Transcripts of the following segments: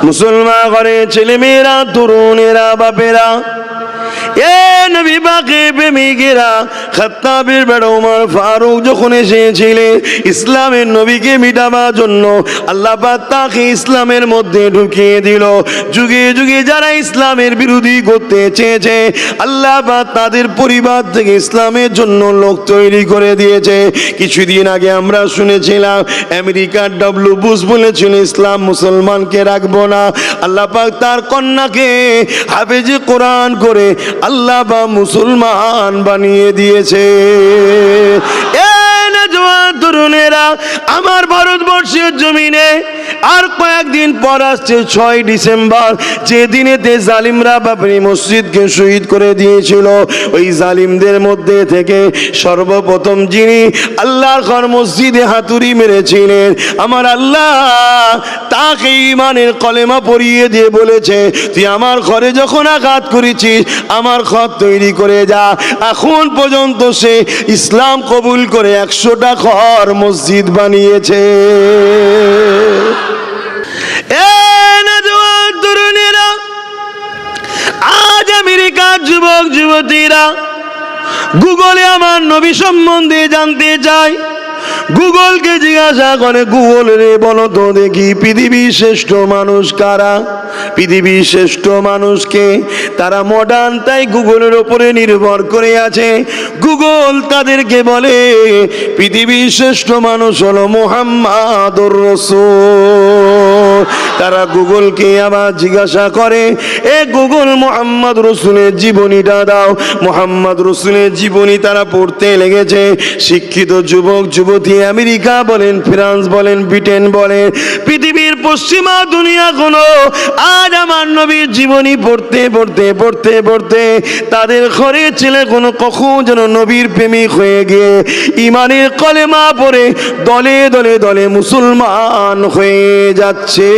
মুসলমান ঘরে ছেলেমেয়েরা, তরুণেরা, বাপেরা, এ নবী পাকের প্রেমিকেরা, খাত্তাবের বেটা ওমর ফারুক যখন এসেছিলেন ইসলামের নবীকে মিটাবার জন্য, আল্লাহ পাক তাকে ইসলামের মধ্যে ঢুকিয়ে দিল। যুগে যুগে যারা ইসলামের বিরোধী করতে চেয়েছে, আল্লাহ পাক তাদের পরিবার থেকে ইসলামের জন্য লোক তৈরি করে দিয়েছে। কিছুদিন আগে আমরা শুনেছিলাম আমেরিকার ডব্লিউ বুশ বলেছিল ইসলাম মুসলমানকে রাখবো না। আল্লাহ পাক তার কন্যাকে হাফেজে কোরআন করে আল্লাহ বা মুসলমান বানিয়ে দিয়েছে। তরুণেরা, আমার ভারতবর্ষের জমিনে আর কয়েকদিন পর আসছে 6 ডিসেম্বর, যে দিনেতে জালিমরা বাবরি মসজিদকে শহীদ করে দিয়েছিল। ওই জালিমদের মধ্যে থেকে সর্বপ্রথম যিনি আল্লাহর ঘর মসজিদে হাতুড়ি মেরেছিলেন, আমার আল্লাহ তাকে ঈমানের কলেমা পড়িয়ে দিয়ে বলেছে, তুই আমার ঘরে যখন আঘাত করেছিস আমার ঘর তৈরি করে যা। এখন পর্যন্ত সে ইসলাম কবুল করে 100টা ঘর মসজিদ বানিয়েছে। তরুণেরা, আজ আমেরিকার যুবক যুবতীরা গুগলে আমার নবী সম্বন্ধে জানতে চায়। গুগলকে জিজ্ঞাসা করে, গুগল রে বলো তো দেখি পৃথিবীর শ্রেষ্ঠ মানুষ কারা? পৃথিবীর শ্রেষ্ঠ মানুষকে তারা মডার্ন, তাই গুগলের ওপরে নির্ভর করে আছে। গুগল তাদেরকে বলে পৃথিবীর শ্রেষ্ঠ মানুষ হলো মুহাম্মাদুর রাসূল। তারা গুগলকে আবার জিজ্ঞাসা করে, এ গুগল মুহাম্মদ রাসূলের জীবনীটা দাও। মুহাম্মদ রাসূলের জীবনী তারা পড়তে লেগেছে। শিক্ষিত যুবক যুবতী আমেরিকা বলেন, ফ্রান্স বলেন, ব্রিটেন বলেন, পৃথিবীর পশ্চিমা দুনিয়া কোনো আজ আমার নবীর জীবনী পড়তে পড়তে পড়তে পড়তে তাদের ঘরের ছেলে কোনো কখন যেন নবীর প্রেমিক হয়ে গিয়ে ঈমানের কলেমা পড়ে দলে দলে দলে মুসলমান হয়ে যাচ্ছে।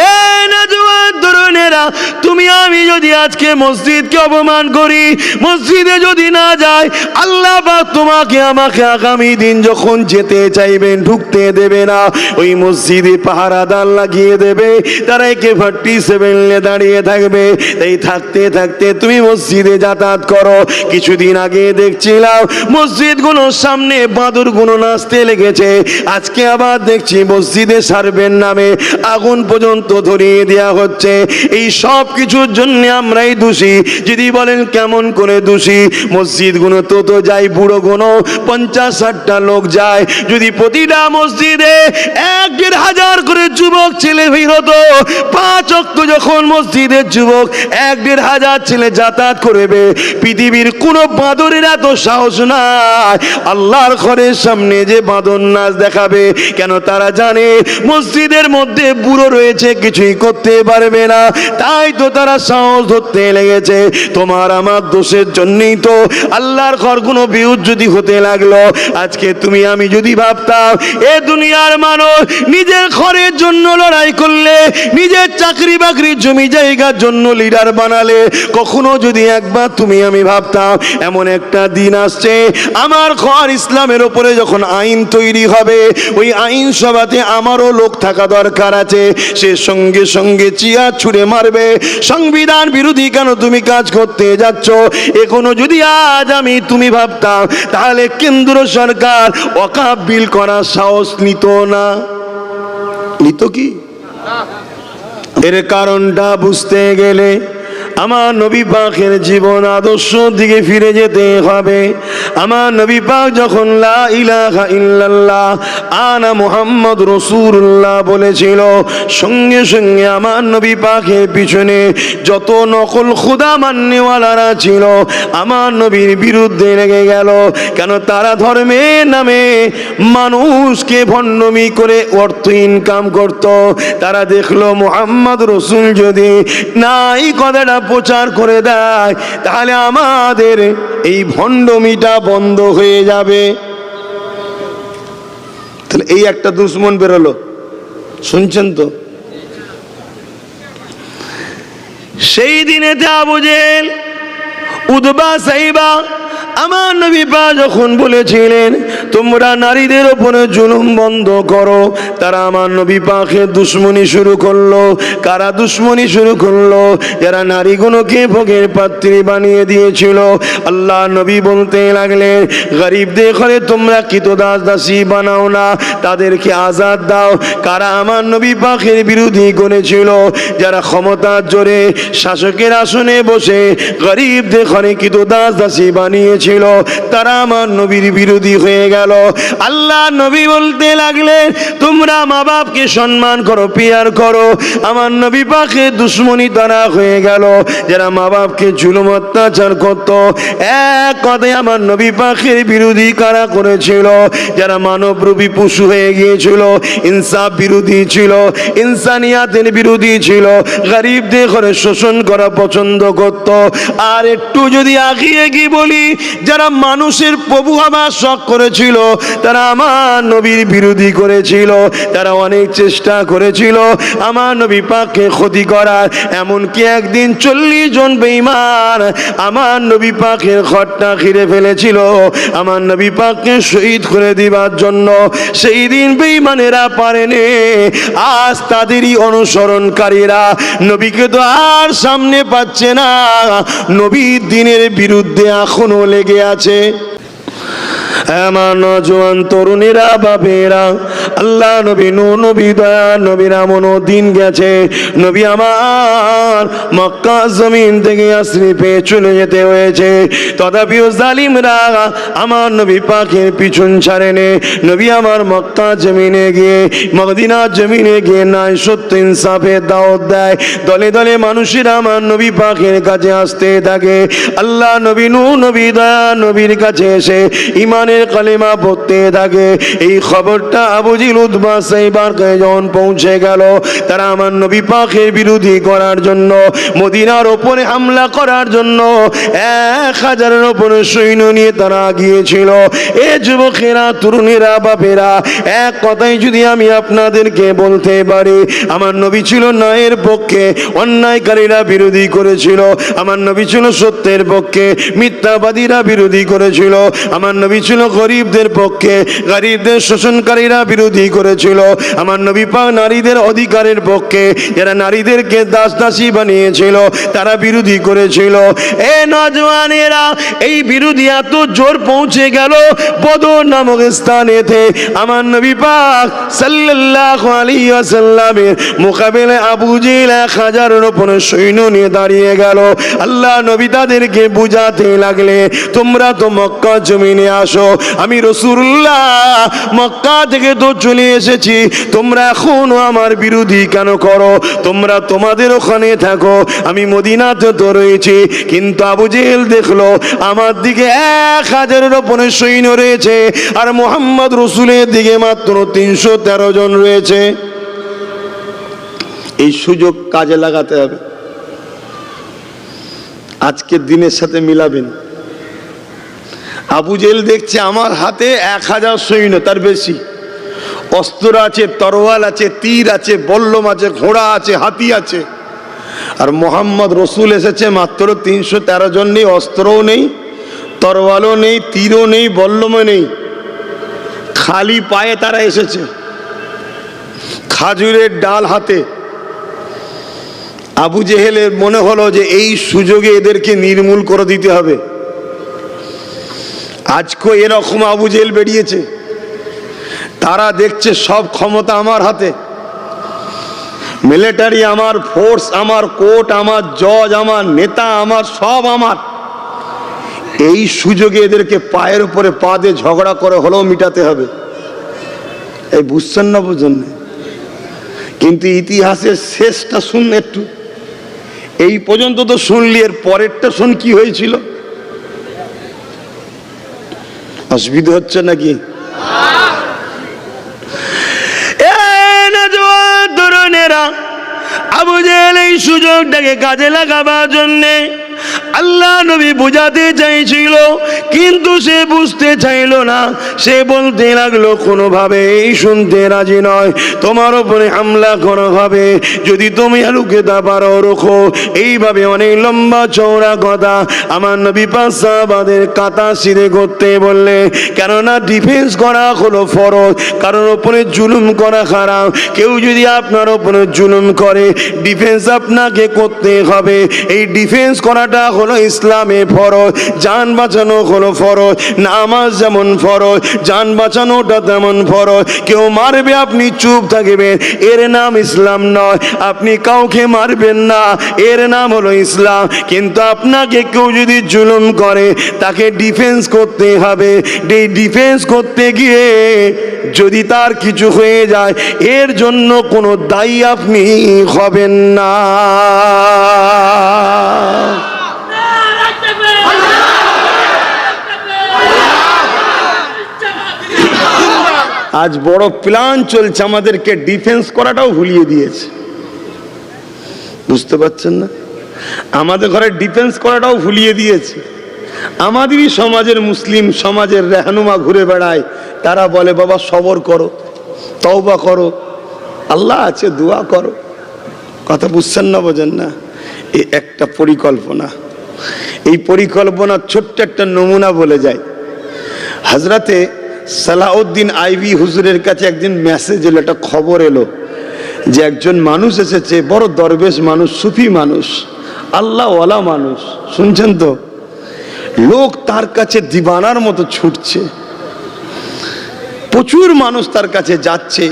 এ নওজোয়ান তরুণেরা, তুমি আমি যদি আজকে মসজিদকে অপমান করি, মসজিদে যদি না যাই, আল্লাহ পাক তোমাকে আমাকে আগামী দিন যখন যেতে চাইবেন ঢুকতে দেবে না। ওই মসজিদে পাহারাদার লাগিয়ে দেবে, তারা AK-47 দাঁড়িয়ে থাকবে। এই থাকতে থাকতে তুমি মসজিদে যাতায়াত করো। কিছুদিন আগে দেখছিলাম মসজিদগুলোর সামনে বাঁদরগুলো নাচতে লেগেছে। আজকে আবার দেখছি মসজিদে সার্ভের নামে আগুন পর্যন্ত ধরিয়ে দেওয়া হচ্ছে। এই সব কিছুর জন্য আমরাই দোষী। যদি বলেন কেমন করে দোষী? মসজিদগুলো তো যাই বুড়ো গুলো 50-60টা লোক যায়। যদি প্রতিটা মসজিদে 1-1.5 হাজার করে যুবক ছেলে ভিড় হতো, 5 ওয়াক্ত যখন মসজিদের যুবক 1-1.5 হাজার ছেলে যাতায়াত করবে, পৃথিবীর কোন বাঁদরের এত সাহস নাই আল্লাহর ঘরের সামনে যে বাঁদর নাচ দেখাবে। কেন? তারা জানে মসজিদের মধ্যে বুড়ো রয়েছে, কিছুই করতে পারবে না, তাই তো তারা সাহস ধরতে লেগেছে। তোমার আমার দোষের জন্যই তো আল্লাহর ঘরগুলো বিউজ্জতি হতে লাগলো। আজকে তুমি আমি যদি ভাবতাম এ দুনিয়ার মানুষ নিজের ঘরের জন্য লড়াই করলে, নিজের চাকরি বাকরি জমি জায়গার জন্য লিডার বানালে, কখনো যদি একবার তুমি আমি ভাবতাম এমন একটা দিন আসছে আমার ঘর ইসলামের ওপরে যখন আইন তৈরি হবে, ওই আইন সভাতে আমারও লোক থাকা দরকার আছে, সে সঙ্গে সঙ্গে চিয়া ছুড়ে মারবে, সংবিধান বিরোধী কেন তুমি কাজ করতে যাচ্ছ। এখনো যদি আজ আমি তুমি ভাবতাম, তাহলে কেন্দ্র সরকার ওয়াকফ বিল করার সাহস নিত না। নিত কি? এর কারণটা বুঝতে গেলে আমার নবী পাকের জীবন আদর্শ দিকে ফিরে যেতে হবে। আমার নবী পাক যখন লা ইলাহা ইল্লাল্লাহ আনা মুহাম্মদ রাসূলুল্লাহ বলেছিল, সঙ্গে সঙ্গে আমার নবী পাকের পিছনে যত নকল খোদা মান্যওয়ালারা ছিল আমার নবীর বিরুদ্ধে লেগে গেল। কেন? তারা ধর্মের নামে মানুষকে ভণ্ডামি করে অর্থ ইনকাম করত। তারা দেখলো মুহাম্মদ রাসূল যদি নাই কথাটা প্রচার করে দেয়, তাহলে আমাদের এই ভণ্ডমিটা বন্ধ হয়ে যাবে। তাহলে এই একটা দুশ্মন বেরোলো, শুনছেন তো? সেই দিনেতে আবু জেহেল, উতবা, সাইবা আমার নবী পাক যখন বলেছিলেন তোমরা নারীদের উপরে জুলুম বন্ধ করো, তারা আমার নবী পাকের দুশ্মনী শুরু করলো। কারা দুশ্মনী শুরু করলো? যারা নারীগুলোকে ভোগের পাত্রী বানিয়ে দিয়েছিল। আল্লাহ নবী বলতে লাগলেন গরিবদের ঘরে তোমরা কৃতদাস দাসী বানাও না, তাদেরকে আজাদ দাও। কারা আমার নবী পাকের বিরোধী করেছিল? যারা ক্ষমতার জোরে শাসকের আসনে বসে গরিবদের ঘরে কৃতদাস দাসী বানিয়েছিল, তারা আমার নবীর বিরোধী হয়ে গেল। আল্লাহ নবী বলতে লাগলেন তোমরা মা বাপকে সম্মান করো, পিয়ার করো। আমার নবী পাকের দুশ্মনী তারা হয়ে গেল যারা মা বাপকে জুলুম অত্যাচার করত। এক কথায় আমার নবী পাকের বিরোধী কারা করেছিল? যারা মানবরূপী পশু হয়ে গিয়েছিল, ইনসাফ বিরোধী ছিল, ইনসানিয়াতের বিরোধী ছিল, গরিবদের ঘরে শোষণ করা পছন্দ করত। আর একটু যদি আগিয়ে গিয়ে বলি, যারা মানুষের প্রভু হবার শখ করেছিল, তারা আমার নবীর বিরোধী করেছিল। তারা অনেক চেষ্টা করেছিল আমার নবী পাককে ক্ষতি করার। এমনকি একদিন 40 জন বেঈমান আমার নবী পাকের ঘরটা ঘিরে ফেলেছিল আমার নবী পাককে শহীদ করে দিবার জন্য। সেই দিন বেঈমানেরা পারেনি। আজ তাদেরই অনুসরণকারীরা নবীকে তো আর সামনে পাচ্ছে না, নবীর দিনের বিরুদ্ধে এখনো লেগে আছে। আমার নজওয়ান তরুণীরা, বাপেরা, আল্লাহ নবী নূর নবী দয়া নবীর এমন দিন গেছে নবী আমার মক্কা জমিন থেকে আশ্রী পেয়ে চলে যেতে হয়েছে। তথাপিও জালিমরা আমার নবী পাকের পিছন ছাড়েনে। নবী আমার মক্কা জমিনে গিয়ে, মদিনা জমিনে গিয়ে ন্যায় সত্য ইনসাফের দাওয়াত দেয়। দলে দলে মানুষেরা আমার নবী পাকের কাছে আসতে থাকে। আল্লাহ নবী নূর নবী দয়া নবীর কাছে এসে ইমানের কালেমা পড়তে থাকে। এই খবরটা আবু জিল উতবা সাইবারকে যখন পৌঁছে গেল, তারা আমার নবী পাকের বিরোধী করার জন্য, মদিনার ওপরে হামলা করার জন্য 1000-এর ওপরে সৈন্য নিয়ে তারা গিয়েছিল। এ যুবকেরা, তরুণীরা, বাপেরা, এক কথাই যদি আমি আপনাদেরকে বলতে পারি, আমার নবী ছিল ন্যায়ের পক্ষে, অন্যায়কারীরা বিরোধী করেছিল। আমার নবী ছিল সত্যের পক্ষে, মিথ্যাবাদীরা বিরোধী করেছিল। আমার নবী ছিল গরিবদের পক্ষে, গরিবদের শোষণকারীরা বিরোধী করেছিল। আমার নবী পাক নারীদের অধিকারের পক্ষে, যারা নারীদেরকে দাস দাসী বানিয়েছিল তারা বিরোধী করেছিল। এ নওজওয়ানেরা, এই বিরোধী এত জোর পৌঁছে গেল বদর নামক স্থানেতে আমার নবী পাক সাল্লাল্লাহু আলাইহি ওয়াসাল্লামের মোকাবেলায় আবু জেহেল 1000-এর উপরে সৈন্য নিয়ে দাঁড়িয়ে গেল। আল্লাহ নবী তাদেরকে বুঝাতে লাগলে তোমরা তো মক্কা জমিনে আসো, আমি রাসূলুল্লাহ মক্কা থেকে তো চলে এসেছি, তোমরা এখনো আমার বিরোধী কেন করো? তোমরা তোমাদের ওখানে থাকো, আমি মদিনাতে তো রয়েছি। কিন্তু আবু জেহেল দেখলো আমার দিকে 1000-এর উপরে সৈন্য রয়েছে আর মুহাম্মদ রাসূলের দিকে মাত্র 313 জন রয়েছে। এই সুযোগ কাজে লাগাতে হবে। আজকের দিনের সাথে মিলাবেন। আবু জেহেল দেখছে আমার হাতে 1000 সৈন্য, তার বেশি অস্ত্র আছে, তরোয়াল আছে, তীর আছে, বল্লম আছে, ঘোড়া আছে, হাতি আছে। আর মোহাম্মদ রসুল এসেছে মাত্র 313 জন। নেই অস্ত্রও নেই, তরোয়ালও নেই, তীরও নেই, বল্লমও নেই, খালি পায়ে তারা এসেছে, খাজুরের ডাল হাতে। আবু জেহেলের মনে হলো যে এই সুযোগে এদেরকে নির্মূল করে দিতে হবে। আজকে এরকম আবু জেহেল বেরিয়েছে, তারা দেখছে সব ক্ষমতা আমার হাতে, মিলিটারি আমার, ফোর্স আমার, কোর্ট আমার, জজ আমার, নেতা আমার, সব আমার। এই সুযোগে এদেরকে পায়ের উপরে পা দিয়ে ঝগড়া করে হলেও মিটাতে হবে। এই বুঝছেন না? বুঝছেন না? কিন্তু ইতিহাসের শেষটা শুন একটু। এই পর্যন্ত তো শুনলি, এর পরেরটা শুন কি হয়েছিল। অসুবিধা হচ্ছে নাকি? আবু জেহেল এই সুযোগটাকে কাজে লাগাবার জন্যে আল্লাহ নবী বুঝাতে চাইছিল, কিন্তু সে বুঝতে চাইল না। সে বলতে লাগলো, কোনোভাবেই শুনতে রাজি নয়, তোমার উপরে হামলা করা হবে যদি তুমি লুকাতে পারো রোখো। এইভাবে অনেক লম্বা চওড়া কথা আমার নবী পাক সাহাবাদের কাতা সিধে করতে বললে, কেননা ডিফেন্স করা হলো ফরজ, কারোর উপরে জুলুম করা খারাপ। কেউ যদি আপনার উপরে জুলুম করে, ডিফেন্স আপনাকে করতে হবে। এই ডিফেন্স করাটা হলো ইসলামে ফরজ। জান বাঁচানো হলো ফরজ, নামাজ যেমন ফরজ, জান বাঁচানোটা তেমন ফরজ। কেউ মারবে, আপনি চুপ থাকবেন, এর নাম ইসলাম নয়। আপনি কাউকে মারবেন না, এর নাম হলো ইসলাম। কিন্তু আপনাকে কেউ যদি জুলুম করে, তাকে ডিফেন্স করতে হবে। এই ডিফেন্স করতে গিয়ে যদি তার কিছু হয়ে যায়, এর জন্য কোনো দায়ী আপনি হবেন না। আজ বড় প্ল্যান চলছে, আমাদেরকে ডিফেন্স করাটাও ভুলিয়ে দিয়েছে। বুঝতে পারছেন না? আমাদের ঘরে ডিফেন্স করাটাও ভুলিয়ে দিয়েছে। আমাদেরই সমাজের মুসলিম সমাজের রেহনুমা ঘুরে বেড়ায়, তারা বলে বাবা সবর করো, তওবা করো, আল্লাহ আছে, দোয়া করো। কথা বুঝছেন না, বোঝেন না? এই একটা পরিকল্পনা, এই পরিকল্পনার ছোট্ট একটা নমুনা বলে যায়। হযরতে সালাউদ্দিন আইবি হুজুরের কাছে একদিন মেসেজ এলো, একটা খবর এলো যে একজন মানুষ এসেছে, বড় দরবেশ মানুষ, সুফি মানুষ, আল্লাহওয়ালা মানুষ। শুনছেন তো? লোক তার কাছে দিবানার মতো ছুটছে, প্রচুর মানুষ তার কাছে যাচ্ছে,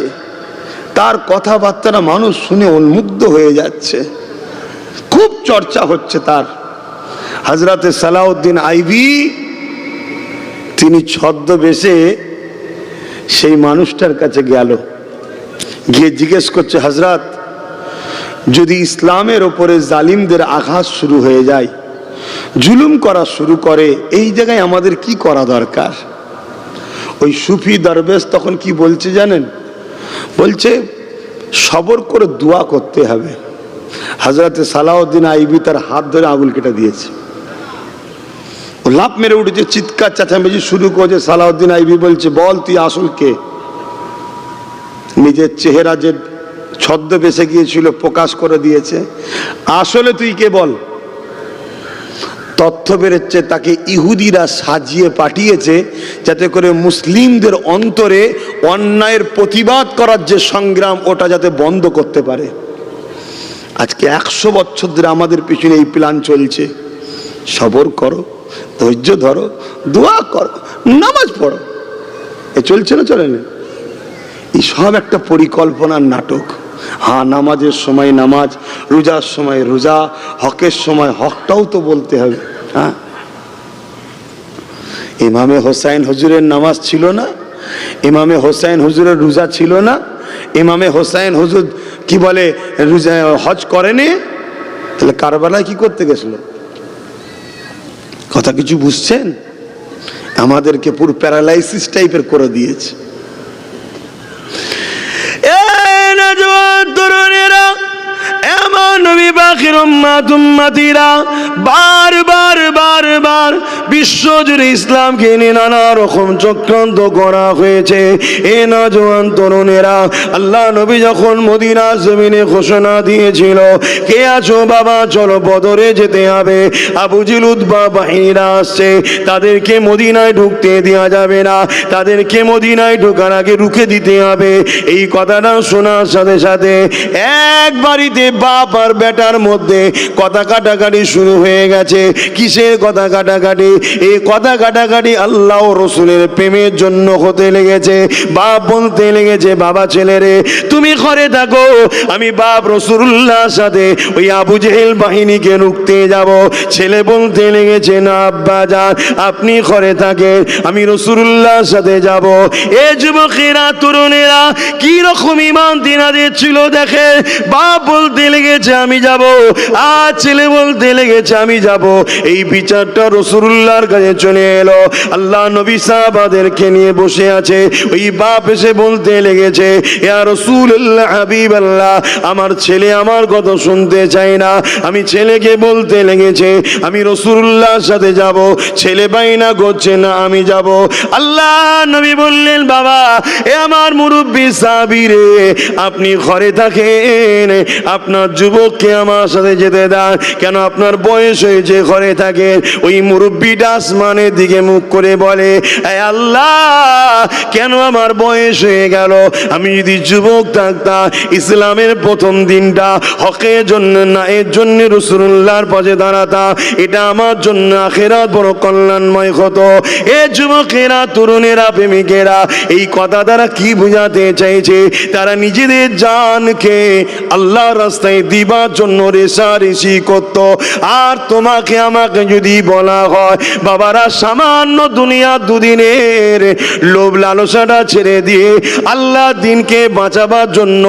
তার কথাবার্তা মানুষ শুনে উন্মুগ্ধ হয়ে যাচ্ছে, খুব চর্চা হচ্ছে তার। হযরতে সালাউদ্দিন আইবি তিনি ছদ্মবেশে সেই মানুষটার কাছে গেল, গিয়ে জিজ্ঞেস করছে, হযরত, যদি ইসলামের ওপরে জালিমদের আঘাত শুরু হয়ে যায়, জুলুম করা শুরু করে, এই জায়গায় আমাদের কি করা দরকার? ওই সুফি দরবেশ তখন কি বলছে জানেন? বলছে সবর করে দোয়া করতে হবে। হযরতে সালাউদ্দিন আইবি তার হাত ধরে আঙুল কেটে দিয়েছে। ও লাফ মেরে উঠেছে, চিৎকার চেঁচামেচি শুরু করেছে। সালাউদ্দিন আইবি বলছে, বল তুই আসল কে? নিজের চেহারা যে ছদ্মবেশে গিয়েছিল প্রকাশ করে দিয়েছে, আসলে তুই কে বল। তথ্য বেরোচ্ছে তাকে ইহুদিরা সাজিয়ে পাঠিয়েছে যাতে করে মুসলিমদের অন্তরে অন্যায়ের প্রতিবাদ করার যে সংগ্রাম, ওটা যাতে বন্ধ করতে পারে। আজকে 100 বছর ধরে আমাদের পিছনে এই প্ল্যান চলছে। সবর করো, ধৈর্য ধরো, দোয়া করো, নামাজ পড়ো, এ চলছে না? চলে না? এই সব একটা পরিকল্পনার নাটক। হ্যাঁ, নামাজের সময় নামাজ, রোজার সময় রোজা, হকের সময় হকটাও তো বলতে হবে। হ্যাঁ, ইমামে হোসাইন হুজুরের নামাজ ছিল না? ইমামে হোসাইন হুজুরের রোজা ছিল না? ইমামে হোসাইন হুজুর কি বলে রোজা হজ করেনি? তাহলে কারবালায় কি করতে গেছিল? কথা কিছু বুঝছেন? আমাদেরকে পুরো প্যারালাইসিস টাইপের করে দিয়েছে। তরুণেরা, এমন নবী পাখির উম্মতিরা বারবার বারবার বিশ্ব জুড়ে ইসলামকে নিয়ে নানা রকম চক্রান্ত করা হয়েছে। এ নওজোয়ান তরুণেরা, আল্লাহ নবী যখন মদিনার জমিনে ঘোষণা দিয়েছিল, কে আছো বাবা, চলো বদরে যেতে হবে, আবু জিল উতবা বাহিনীরা আসছে, তাদেরকে মদিনায় ঢুকতে দেওয়া যাবে না, তাদেরকে মদিনায় ঢোকার আগে রুখে দিতে হবে। এই কথাটা শোনার সাথে সাথে এক বাড়িতে বাপ আর বেটার মধ্যে কথা কাটাকাটি শুরু হয়ে গেছে। কিসের কথা কাটাকাটি? এই কথা কাটাকাটি আল্লাহ ও রসুলের প্রেমের জন্য হতে লেগেছে। বাপ বলতে লেগেছে, বাবা ছেলেরে তুমি ঘরে থাকো, আমি বাপ রসুল্লাহর সাথে ওই আবু জেহেল বাহিনীকে রুখতে যাব। ছেলে বলতে লেগেছে, না আব্বা যান, আপনি ঘরে থাকেন, আমি রসুল্লাহর সাথে যাব। এ যুবকেরা, তরুণেরা, কি রকম ইমান তিনাদের ছিল দেখে। বাপ বলতে লেগেছে, আমি যাব, আর ছেলে বলতে লেগেছে আমি যাব। এই বিচারটা রাসূলুল্লাহর কাছে চলে এলো। আল্লাহ নবী সাহাবাদেরকে নিয়ে বসে আছে। ওই বাপ এসে বলতে লেগেছে, ইয়া রাসূলুল্লাহ হাবিবাল্লাহ, আমার ছেলে আমার কথা শুনতে চায় না। আমি ছেলেকে বলতে লেগেছে আমি রাসূলুল্লাহর সাথে যাব। ছেলে বাইনা করছে না আমি যাব। আল্লাহ নবী বললেন, বাবা এ আমার মুরব্বী সাহাবী রে, আপনি ঘরে থাকেন, আপনার যুবককে আমার সাথে যেতে দেন। কেন আপনার বয়স হয়েছে, ঘরে থাকেন। ওই মুরব্বীটা আসমানের দিকে মুখ করে বলে, এ আল্লাহ, কেন আমার বয়স হয়ে গেল? আমি যদি যুবক থাকতাম, ইসলামের প্রথম দিনটা হকের জন্য না এর জন্য রাসূলুল্লাহর পাশে দাঁড়াতাম, এটা আমার জন্য আখিরাত বড় কল্যাণময় হতো। এ যুবকেরা, তরুণেরা, প্রেমিকেরা, এই কথা দ্বারা কি বোঝাতে চাইছে? তারা নিজেদের জানকে আল্লাহর রাস্তায় দিবার জন্য রেষারেষি করত। আর তোমাকে আমাকে যদি বলা হয়, বাবারা, সামান্য দুনিয়া দুদিনের লোভ লালসাটা ছেড়ে দিয়ে আল্লাহ দিনকে বাঁচাবার জন্য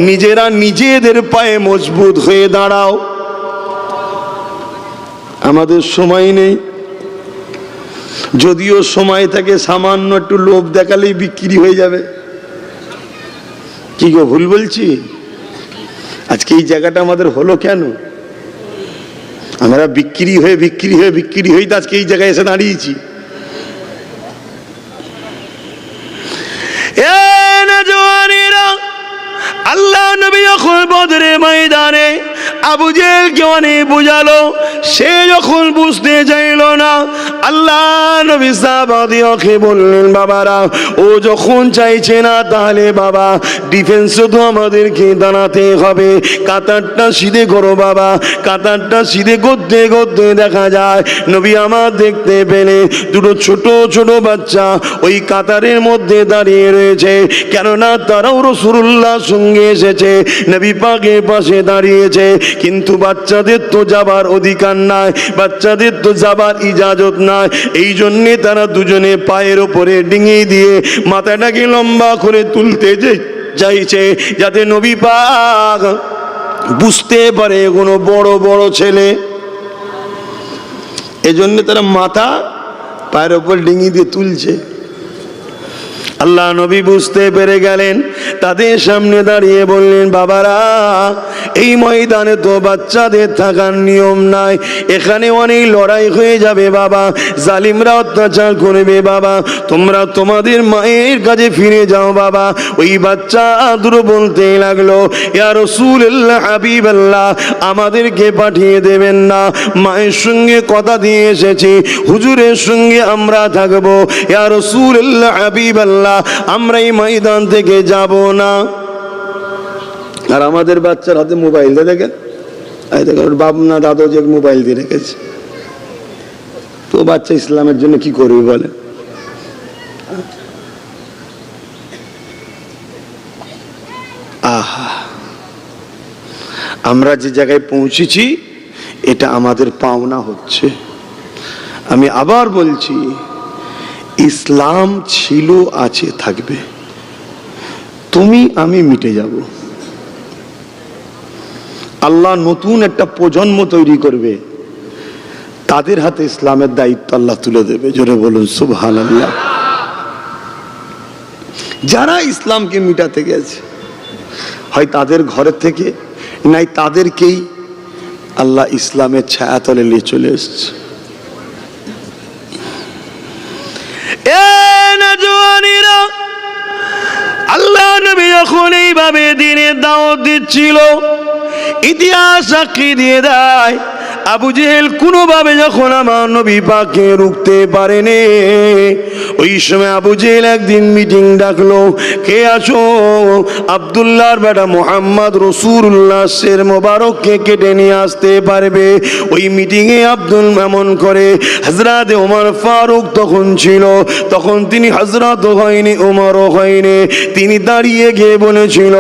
নিজেরা নিজেদের পায়ে মজবুত হয়ে দাঁড়াও। আমাদের সময় নেই, যদিও সময় থাকে, সামান্য একটু লোভ দেখালেই বিক্রি হয়ে যাবে। কি গো, ভুল বলছি? আজকে এই জায়গাটা আমাদের হলো কেন? আমরা বিক্রি হয়ে তো আজকে এই জায়গায় এসে দাঁড়িয়েছি। আল্লাহ নবী যখন বদরের ময়দানে আবু জেহেলকে অনেক বুঝালো, সে যখন বুঝতে চাইল না, আল্লাহ নবী সাহাবাদেরকে বললেন, বাবারা, ও যখন চাইছে না, তাহলে বাবা ডিফেন্সে তো আমাদেরকে দাঁড়াতে হবে। কাতারটা সিধে করো বাবা। কাতারটা সিধে করতে করতে দেখা যায় নবী আমার দেখতে পেলে দুটো ছোট ছোট বাচ্চা ওই কাতারের মধ্যে দাঁড়িয়ে রয়েছে। কেননা তারাও রাসূলুল্লাহর সঙ্গে এসেছে, নবী পাকের পাশে দাঁড়িয়েছে। কিন্তু বাচ্চাদের তো যাবার অধিকার নাই, বাচ্চাদের তো যাবার ইজাজত নাই। এই জন্যে তারা দুজনে পায়ের ওপরে ডিঙিয়ে দিয়ে মাথাটাকে লম্বা করে তুলতে চাইছে, যাতে নবী পাক বুঝতে পারে কোনো বড় বড় ছেলে। এজন্য তারা মাথা পায়ের ওপর ডিঙিয়ে দিয়ে তুলছে। আল্লাহ নবী বুঝতে পেরে গেলেন, তাদের সামনে দাঁড়িয়ে বললেন, বাবারা, এই ময়দানে তো বাচ্চাদের থাকার নিয়ম নাই, এখানে অনেক লড়াই হয়ে যাবে বাবা, জালিমরা অত্যাচার করবে বাবা, তোমরা তোমাদের মায়ের কাছে ফিরে যাও বাবা। ওই বাচ্চা দুটো বলতে লাগলো, ইয়া রাসূলুল্লাহ হাবিবাল্লাহ, আমাদেরকে পাঠিয়ে দেবেন না, মায়ের সঙ্গে কথা দিয়ে এসেছি, হুজুরের সঙ্গে আমরা থাকবো। ইয়া রাসূলুল্লাহ হাবিবাল্লাহ, আমরা এই ময়দান থেকে যাব না। আর আমাদের বাচ্চার হাতে মোবাইল দিয়ে দেখেন, বাপ না দাদু যে মোবাইল দিয়ে রেখেছে, তো বাচ্চা ইসলামের জন্য কি করবে বলে? আহা, আমরা যে জায়গায় পৌঁছেছি এটা আমাদের পাওনা হচ্ছে। আমি আবার বলছি, ইসলাম ছিল, আছে, থাকবে। তুমি আমি মিটে যাব, আল্লাহ নতুন একটা প্রজন্ম তৈরি করবে, তাদের হাতে ইসলামের দায়িত্ব আল্লাহ তুলে দেবে। জোরে বলুন সুবহানাল্লাহ। যারা ইসলামকে মিটাতে গেছে, হয় তাদের ঘরের থেকে, নাই তাদেরকেই আল্লাহ ইসলামের ছায়াতলে নিয়ে চলে এসছে। আল্লাহ নবী যখন এইভাবে দিনের দাওয়াত দিচ্ছিল, ইতিহাস সাক্ষী দিয়ে দেয়, আবু জেহেল কোনোভাবে যখন আমার নবী পাককে রুখতে পারেনি, ওই সময় আবু জেহেল একদিন মিটিং ডাকলো, কে আছো? আব্দুল্লাহর বেটা মুহাম্মদ রাসূলুল্লাহ শের মোবারককে কেটে নিয়ে আসতে পারবে? ওই মিটিংয়ে আব্দুল এমন করে, হযরত ওমর ফারুক তখন ছিল, তখন তিনি হযরত হয়নি, ওমরও হয়নি, তিনি দাঁড়িয়ে গিয়ে বলেছিল,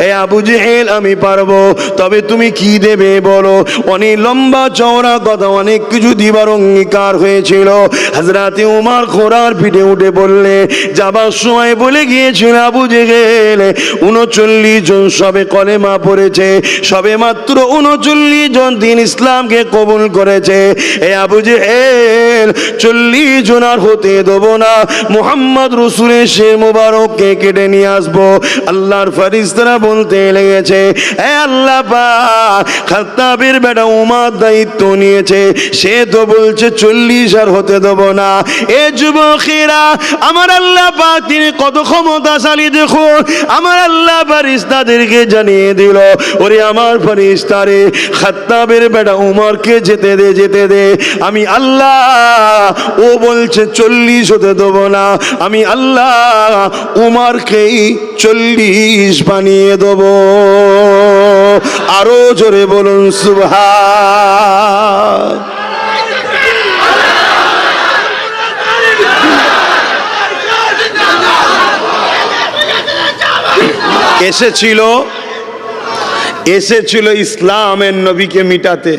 এ আবু জেহেল, আমি পারবো, তবে তুমি কি দেবে বলো? অনেক লম্বা চওড়া কথা, অনেক কিছু দিবার অঙ্গীকার হয়েছিল। হযরতে উমর ঘোড়ার পিঠে উঠে বললে যাবার সময় বলে গিয়েছিল আবু জেহেল 39 জন সবে কলেমা পড়েছে, সবে মাত্র 39 জন দিন ইসলামকে কবুল করেছে। এ আবু জেহেল 40 জন আর হতে দেব না, মুহাম্মদ রাসূলের সে মোবারককে কেটে নিয়ে আসবো। আল্লাহর ফেরেশতারা বলতে লেগেছে এ আল্লাহ পাক, খাত্তাবের বেটা উমর দায়িত্ব নিয়েছে, সে তো বলছে 40 আর হতে দেব না। এ যুবকেরা, আমার আল্লাহ পাক তিনি কত ক্ষমতাশালী দেখুন। আমার আল্লাহ ফেরেশতাদেরকে জানিয়ে দিল ওরে আমার ফেরেশতারে, খাত্তাবের বেটা উমরকে যেতে দে, যেতে দে। আমি আল্লাহ, ও বলছে 40 হতে দেব না, আমি আল্লাহ উমরকেই 40 বানিয়ে দেব। আরো জোরে বলুন সুবহান। এসেছিল ইসলামের নবীকে মিটাতে,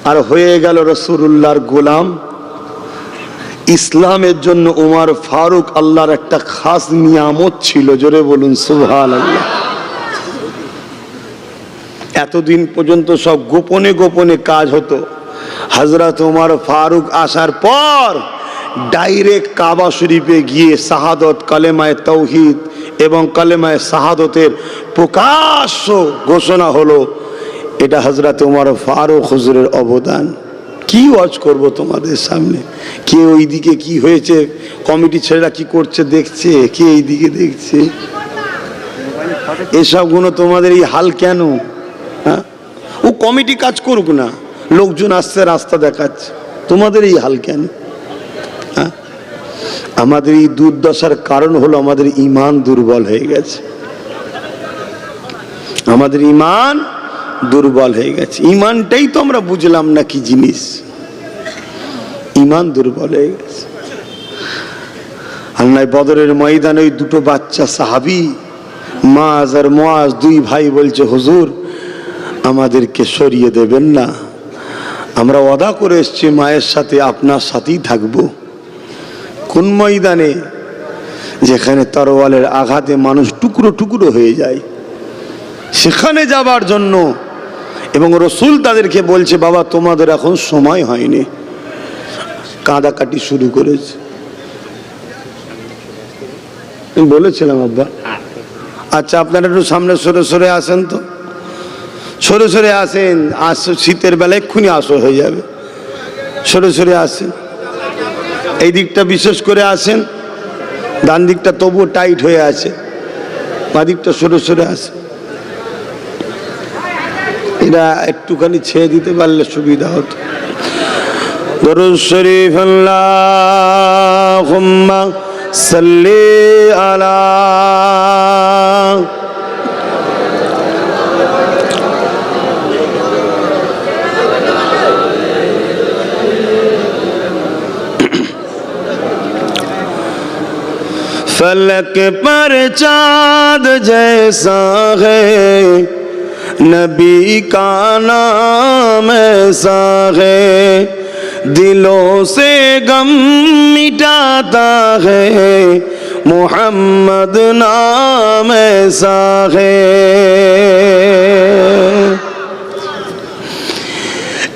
আর হয়ে গেল রাসূলুল্লাহর গোলাম। ইসলামের জন্য উমর ফারুক আল্লাহর একটা খাস নিয়ামত ছিল, জোরে বলুন সুবহানাল্লাহ। এতদিন পর্যন্ত সব গোপনে গোপনে কাজ হতো। হযরত উমর ফারুক আসার পর ডাইরেক্ট কাবা শরীফে গিয়ে শাহাদত, কালেমায়ে তাওহীদ এবং কালেমায়ে শাহাদতের প্রকাশ্য ঘোষণা হলো। এটা হযরত উমর ফারুক হুজুরের অবদান। কি ওয়াজ করব তোমাদের সামনে? কে ওইদিকে কি হয়েছে, কমিটি ছেলেরা কি করছে দেখছে, কে এইদিকে দেখছে, এসব গুলো তোমাদের এই হাল কেন? হ্যাঁ, ও কমিটি কাজ করুক না, লোকজন আসছে রাস্তা দেখাচ্ছে, তোমাদের এই হাল কেন? হ্যাঁ, আমাদের এই দুর্দশার কারণ হলো আমাদের ঈমান দুর্বল হয়ে গেছে। আমাদের ঈমান দুর্বল হয়ে গেছে। ঈমানটাই তো আমরা বুঝলাম না কি জিনিস। ঈমান দুর্বল হয়ে গেছে। আল্লাহ বদরের ময়দানে ওই দুটো বাচ্চা সাহাবী মাজ আর মুআজ, দুই ভাই বলছে হুজুর আমাদেরকে সরিয়ে দেবেন না, আমরা ওয়াদা করে এসেছি মায়ের সাথে আপনার সাথেই থাকবো। কোন ময়দানে? যেখানে তরোয়ালের আঘাতে মানুষ টুকরো টুকরো হয়ে যায়, সেখানে যাবার জন্য। এবং রাসূল তাদেরকে বলছে বাবা তোমাদের এখন সময় হয়নি, কাঁদাকাটি শুরু করেছে। আমি বলেছিলাম আব্বা আচ্ছা আপনারা একটু সামনে সরে সরে আসেন, তো সরে সরে আসেন, শীতের বেলা এক্ষুনি আসর হয়ে যাবে, সরে সরে আসেন। এই দিকটা বিশেষ করে আসেন, ডান দিকটা তবুও টাইট হয়ে আছে, বাঁ দিকটা সরে সরে আসে। এরা একটুখানি ছেড়ে দিতে পারলে সুবিধা হতো। দরুদ শরীফ আল্লাহুম্মা সাল্লি আলা फलक पर चाँद जैसा है, नबी का नाम ऐसा है, दिलों से गम मिटाता है, मोहम्मद नाम ऐसा है।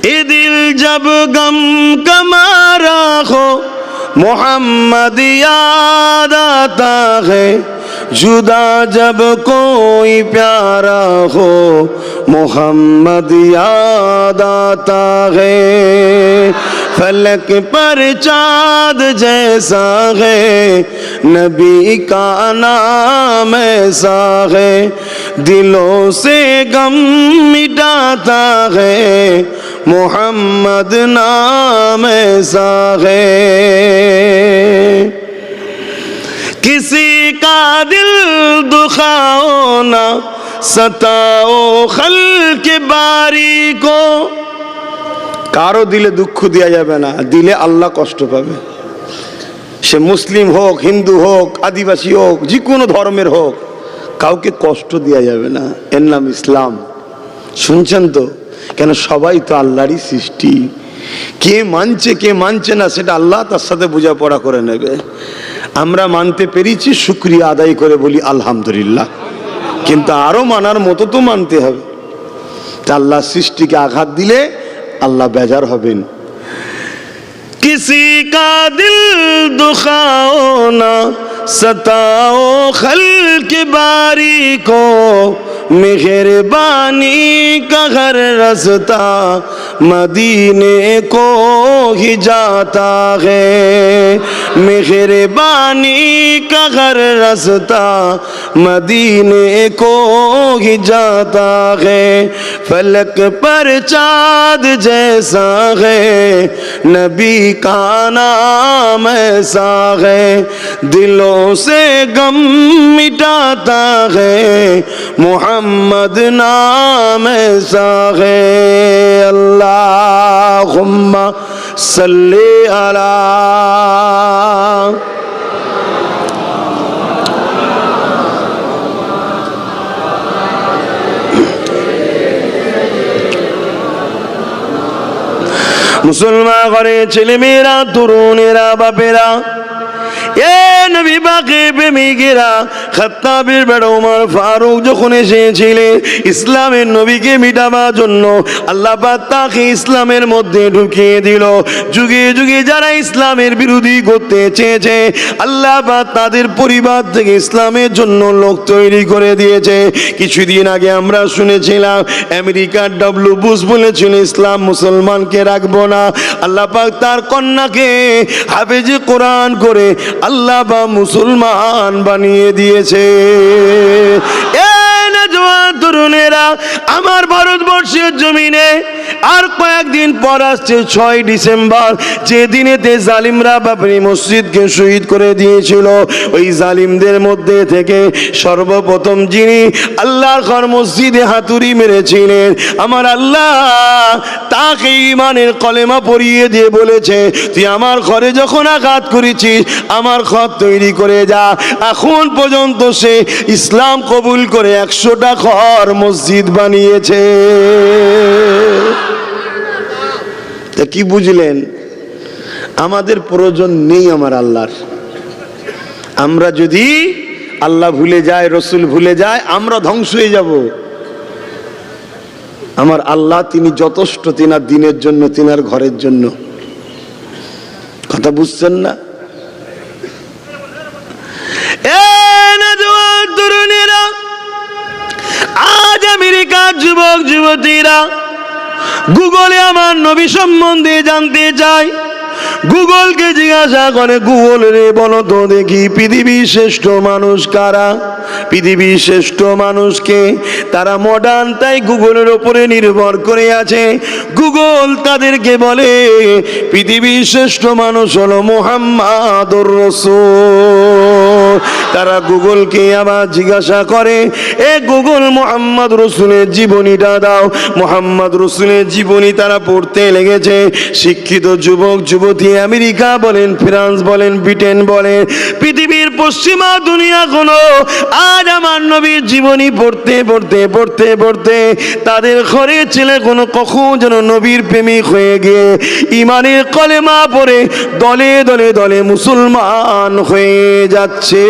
ये दिल जब गम का मारा हो मोहम्मद याद आता है, जुदा जब कोई प्यारा हो मोहम्मद याद आता है। फलक पर चाँद जैसा है, नबी का नाम ऐसा है, दिलों से गम मिटाता है, मोहम्मद नाम ऐसा है। किसी का दिल दुखाओ ना, सताओ खल्क बारी को। কারো দিলে দুঃখ দেওয়া যাবে না, দিলে আল্লাহ কষ্ট পাবে। সে মুসলিম হোক, হিন্দু হোক, আদিবাসী হোক, যে কোনো ধর্মের হোক, কাউকে কষ্ট দেওয়া যাবে না। এর নাম ইসলাম। শুনছেন তো? কেন সবাই তো আল্লাহরই সৃষ্টি। কে মানছে কে মানছে না সেটা আল্লাহ তার সাথে বোঝাপড়া করে নেবে। আমরা মানতে পেরেছি, শুকরিয়া আদায় করে বলি আলহামদুলিল্লাহ, কিন্তু আরো মানার মতো তো মানতে হবে। তা আল্লাহ সৃষ্টিকে আঘাত দিলে আল্লাহ বেজার হবেন। किसी का दिल दुखाओ ना सताओ खल्क बारी को, मेहरबानी का हर रास्ता मदीने को ही जाता है, मेहरबानी का हर रास्ता मदीने को ही जाता है। फलक पर चाँद जैसा है नबी का नाम ऐसा है, दिलों से गम मिटाता है मोहम्मद नाम ऐसा है। अल्लाहुम्मा सल्ली अला। মুসলমান ঘরে ছেলেমেয়েরা, তরুণেরা, বাপেরা, এ নবী পাকের প্রেমিকেরা, খাত্তাবের বেটা ওমর ফারুক যখন এসেছিলেন ইসলামের নবীকে মিটাবার জন্য, আল্লাহ পাক তাকে ইসলামের মধ্যে ঢুকিয়ে দিল। যুগে যুগে যারা ইসলামের বিরোধী করতে চেয়েছে, আল্লাহ পাক তাদের পরিবার থেকে ইসলামের জন্য লোক তৈরি করে দিয়েছে। কিছুদিন আগে আমরা শুনেছিলাম আমেরিকার ডব্লিউ বুশ বলেছিল ইসলাম মুসলমানকে রাখবো না। আল্লাহ পাক তার কন্যাকে হাফেজে কোরআন করে আল্লাহ বা মুসলমান বানিয়ে দিয়েছে। তরুণেরা, আমার ভারতবর্ষের জমিনে আর কয়েকদিন পর আসছে 6 ডিসেম্বর, যে দিনেতে জালিমরা বাবরি মসজিদকে শহীদ করে দিয়েছিল। ওই জালিমদের মধ্যে থেকে সর্বপ্রথম যিনি আল্লাহর ঘর মসজিদে হাতুড়ি মেরেছিলেন, আমার আল্লাহ তাকে ঈমানের কলেমা পড়িয়ে দিয়ে বলেছে, তুই আমার ঘরে যখন আঘাত করেছিস আমার ঘর তৈরি করে যা। এখন পর্যন্ত সে ইসলাম কবুল করে 100টা ঘর মসজিদ বানিয়েছে। তা কি বুঝলেন? আমাদের প্রয়োজন নেই আমার আল্লাহর। আমরা যদি আল্লাহ ভুলে যাই, রসুল ভুলে যায়, আমরা ধ্বংস হয়ে যাব। আমার আল্লাহ তিনি যথেষ্ট, তিনার দিনের জন্য, তিনার ঘরের জন্য। কথা বুঝছেন না? তরুণীরা, আজ আমেরিকার যুবক যুবতীরা গুগলে আমার নবী সম্বন্ধে জানতে চায়। গুগলকে জিজ্ঞাসা করে, গুগল রে বলো তো দেখি পৃথিবীর শ্রেষ্ঠ মানুষ কারা? পৃথিবীর শ্রেষ্ঠ মানুষকে তারা মডার্ন, তাই গুগলের ওপরে নির্ভর করে আছে। গুগল তাদেরকে বলে পৃথিবীর শ্রেষ্ঠ মানুষ হলো মুহাম্মাদুর রাসূল। তারা গুগলকে আবার জিজ্ঞাসা করে, এ গুগল মুহাম্মদ রাসূলের জীবনীটা দাও। মুহাম্মদ রাসূলের জীবনী তারা পড়তে লেগেছে। শিক্ষিত যুবক যুবতী আমেরিকা বলেন, ফ্রান্স বলেন, ব্রিটেন বলেন, পৃথিবীর পশ্চিমা দুনিয়া কোনো আজ আমার নবীর জীবনী পড়তে পড়তে পড়তে পড়তে তাদের ঘরের ছেলে কোনো কখন যেন নবীর প্রেমিক হয়ে গিয়ে ইমানের কলেমা পড়ে দলে দলে দলে মুসলমান হয়ে যাচ্ছে।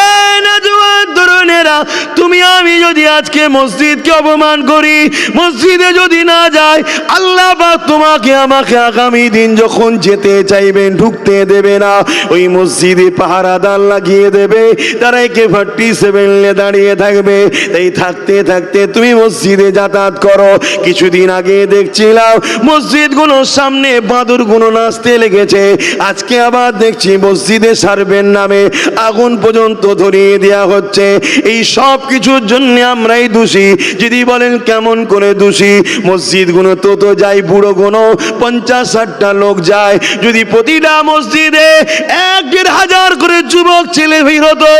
এ নওজোয়ান তরুণেরা, তুমি আমি যদি আজকে মসজিদকে অপমান করি, মসজিদে যদি না যাই, আল্লাহ পাক তোমাকে আমাকে আগামী দিন যখন যেতে চাইবেন ঢুকতে দেবে না। ওই মসজিদে পাহারাদার লাগিয়ে দেবে, তারা AK-47 দাঁড়িয়ে থাকবে। তাই থাকতে থাকতে তুমি মসজিদে যাতায়াত করো। কিছুদিন আগে দেখছিলাম মসজিদগুলোর সামনে বাদুরগুলো নাচতে লেগেছে। আজকে আবার দেখছি মসজিদে সার্ভের নামে আগুন পর্যন্ত ধরিয়ে দেওয়া হচ্ছে। এই সব কিছুর জন্য আমরাই দোষী। যদি বলেন কেমন করে দোষী? মসজিদগুলো তো যাই বুড়ো গুলো 50-60টা লোক যায়। যদি প্রতিটা মসজিদে 1-1,500 করে যুবক ছেলে ভিড় হতো,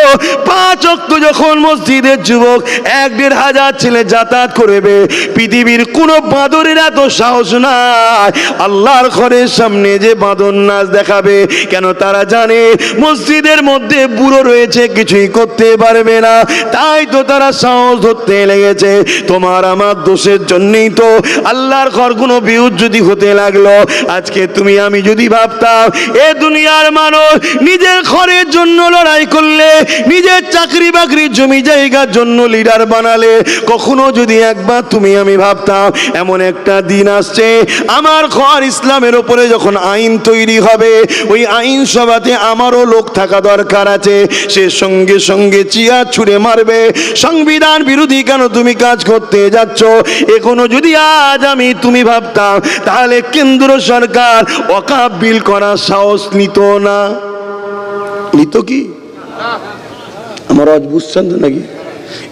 5 ওয়াক্ত যখন মসজিদের যুবক 1-1,500 ছেলে যাতায়াত করবে, পৃথিবীর কোনো বাঁদরের এত সাহস নাই আল্লাহর ঘরের সামনে যে বাঁদর নাচ দেখাবে। কেন? তারা জানে মসজিদের মধ্যে বুড়ো রয়েছে, কিছুই করতে পারবে না। তাই তো তারা সাহস ধরতে লেগেছে। তোমার আমার দোষের জন্যই তো আল্লাহর ঘর কোনো বিউজ্জতি হতে লাগলো। আজকে তুমি আমি যদি ভাবতাম এ দুনিয়ার মানুষ নিজের ঘরের জন্য লড়াই করলে, নিজের চাকরি বাকরির জমি জায়গার জন্য লিডার বানালে, কখনো যদি একবার তুমি আমি ভাবতাম এমন একটা দিন আসছে আমার ঘর ইসলামের ওপরে যখন আইন তৈরি হবে, ওই আইন সভাতে আমারও লোক থাকা দরকার আছে, সে সঙ্গে সঙ্গে চিয়ার ছুঁড়ে মারবে, সংবিধান বিরোধী কেন তুমি কাজ করতে যাচ্ছ। এখনো যদি আজ আমি তুমি ভাবতাম, তাহলে কেন্দ্র সরকার ওয়াকফ বিল করার সাহস নিত না। নিত কি? আমার আজ বুঝছেন তো নাকি?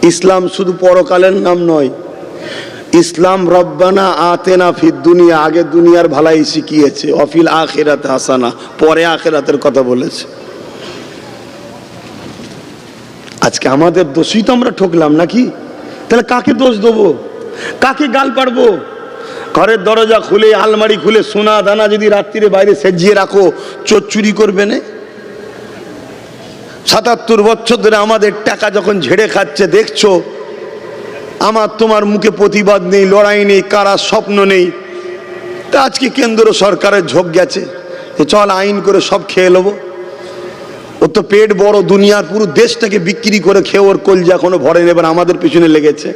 ইসলাম শুধু পরকালের নাম নয়, ইসলাম রব্বানা আতেনা ফিদ দুনিয়া, আগে দুনিয়ার ভালাই শিখিয়েছে, অফিল আখিরাত হাসানা, পরে আখিরাতের কথা বলেছে। আজকে আমাদের দোষই তো আমরা ঠকলাম নাকি? তাহলে কাকে দোষ দেবো, কাকে গাল পাড়বো? ঘরের দরজা খুলে আলমারি খুলে সোনা দানা যদি রাত্রিরে বাইরে সেজিয়ে রাখো, চোর চুরি করবে না? ৭৭ বছর ধরে আমাদের টাকা যখন ঝেড়ে খাচ্ছে দেখছো, আমার তোমার মুখে প্রতিবাদ নেই, লড়াই নেই, কারা স্বপ্ন নেই। তা আজকে কেন্দ্র সরকারের ঝোঁক গেছে, চল আইন করে সব খেয়ে নেবো। ও তো পেট বড়, দুনিয়ার পুরো দেশটাকে বিক্রি করে খেয়ে ওর কলজা এখনো ভরে নেবেন, আমাদের পিছনে লেগেছে।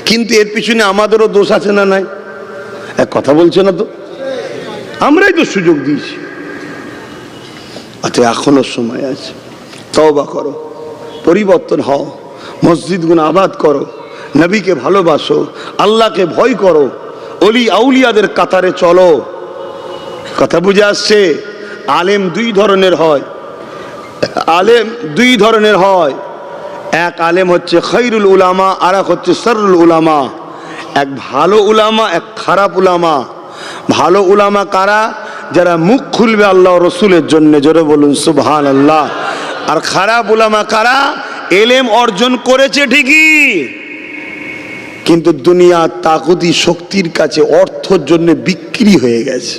কিন্তু এর পিছনে আমাদেরও দোষ আছে না নাই? এক কথা বলছে না তো, আমরাই তো সুযোগ দিয়েছি। আচ্ছা, এখনো সময় আছে, তওবা করো, পরিবর্তন হও, মসজিদগুলো আবাদ করো, নবীকে ভালোবাসো, আল্লাহকে ভয় করো, অলি আউলিয়াদের কাতারে চলো। কথা বুঝে আসছে? আলেম দুই ধরনের হয়, আলেম দুই ধরনের হয়। এক আলেম হচ্ছে খৈরুল উলামা, আর এক হচ্ছে শররুল উলামা। এক ভালো উলামা, এক খারাপ উলামা। ভালো উলামা কারা? যারা মুখ খুলবে আল্লাহ রসুলের জন্য, জোরে বলুন সুবহানাল্লাহ। আর খারাপ উলামা কারা? এলেম অর্জন করেছে ঠিকই, কিন্তু দুনিয়ার তাগুতি শক্তির কাছে অর্থের জন্য বিক্রি হয়ে গেছে।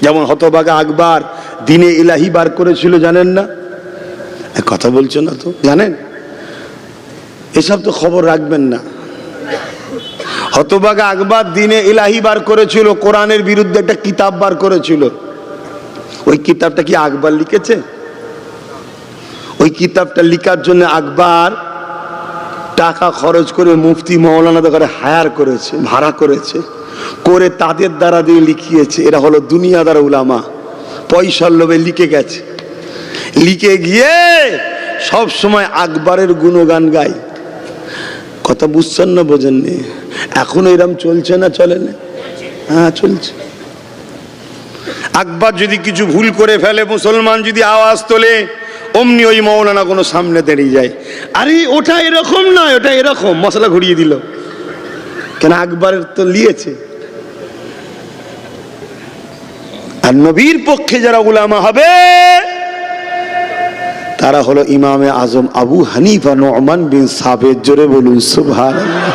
যেমন হতভাগা আকবর দিনে ইলাহি বার করেছিল, জানেন না? কথা বলছো না তো, জানেন? এসব তো খবর রাখবেন না। হতভাগা আকবর দিনে ইলাহি বার করেছিল, কোরআনের বিরুদ্ধে একটা কিতাব বার করেছিল। ওই কিতাবটা কি আকবর লিখেছে? ওই কিতাবটা লিখার জন্য আকবর টাকা খরচ করে মুফতি মৌলানাদের ঘরে হায়ার করেছে, ভাড়া করেছে, করে তাদের দ্বারা দিয়ে লিখিয়েছে। এরা হলো দুনিয়াদার উলামা, পয়সার লোভে লিখে গেছে। লিখে গিয়ে সব সময় আকবরের গুণগান গায়। কথা বুঝছেন না, বোঝেননি? এখনো এরম চলছে না, চলে না? হ্যাঁ, চলছে। আকবর যদি কিছু ভুল করে ফেলে, মুসলমান যদি আওয়াজ তোলে, অমনি ওই মৌলানা কোনো সামনে দাঁড়িয়ে যায়, আরে ওটা এরকম নয়, ওটা এরকম, মশলা ঘুরিয়ে দিল। কেন? আকবরের তো লিয়েছে। আর নবীর পক্ষে যারা উলামা হবে তারা হলো ইমামে আজম আবু হানিফা নু'মান বিন সাবিত, জোরে বলুন সুবহানাল্লাহ।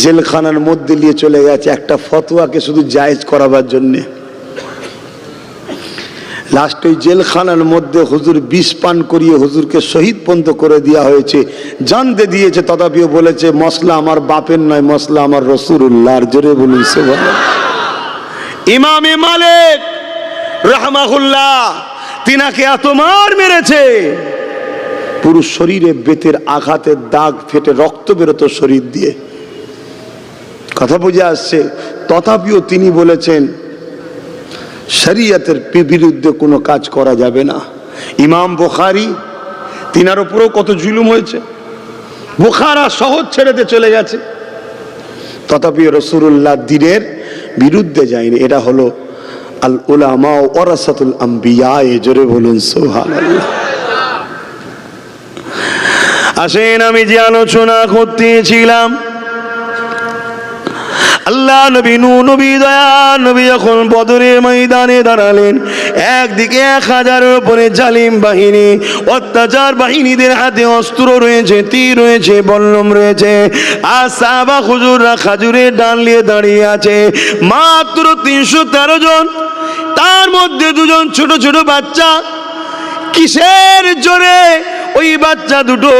জেলখানার মধ্যে নিয়ে চলে গেছে একটা ফতোয়াকে শুধু জায়েজ করাবার জন্যে। লাস্ট ওই জেলখানার মধ্যে হুজুর বিষ পান করিয়ে হুজুরকে শহীদ পর্যন্ত করে দেওয়া হয়েছে, জানতে দিয়েছে। তথাপিও বলেছে মশলা আমার বাপের নয়, মশলা আমার রাসূলুল্লাহর, জোরে বলুন সুবহানাল্লাহ। ইমামে মালিক রাহমাহুল্লাহ তিনাকে এত মার মেরেছে, পুরো শরীরে বেতের আঘাতের দাগ, ফেটে রক্ত বেরোতো শরীর দিয়ে। কথা বুঝে আসছে? তথাপিও তিনি বলেছেন শরীয়তের বিরুদ্ধে কোনো কাজ করা যাবে না। ইমাম বুখারী, তিনার উপরেও কত জুলুম হয়েছে, বুখারা শহর ছেড়েতে চলে গেছে, তথাপিও রাসূলুল্লাহ দ্বীনের বিরুদ্ধে যায়নি। এটা হলো আল উলামা ওয়ারাসাতুল আম্বিয়া, জোরে বলুন সুবহানাল্লাহ। আসেন, আমি যে আলোচনা করতেছিলাম, আল্লাহ নবী নবী দয়া নবী যখন বদরের ময়দানে দাঁড়ালেন, একদিকে 1000-এর উপরে জালিম বাহিনী, অত্যাচার বাহিনীদের হাতে অস্ত্র রয়েছে, তীর রয়েছে, বল্লম রয়েছে, আর সাহাবা হুজুররা খাজুরের ডাল নিয়ে দাঁড়িয়ে আছে। মাত্র 313 জন, তার মধ্যে 2 জন ছোট ছোট বাচ্চা। কিসের জোরে ওই বাচ্চা দুটো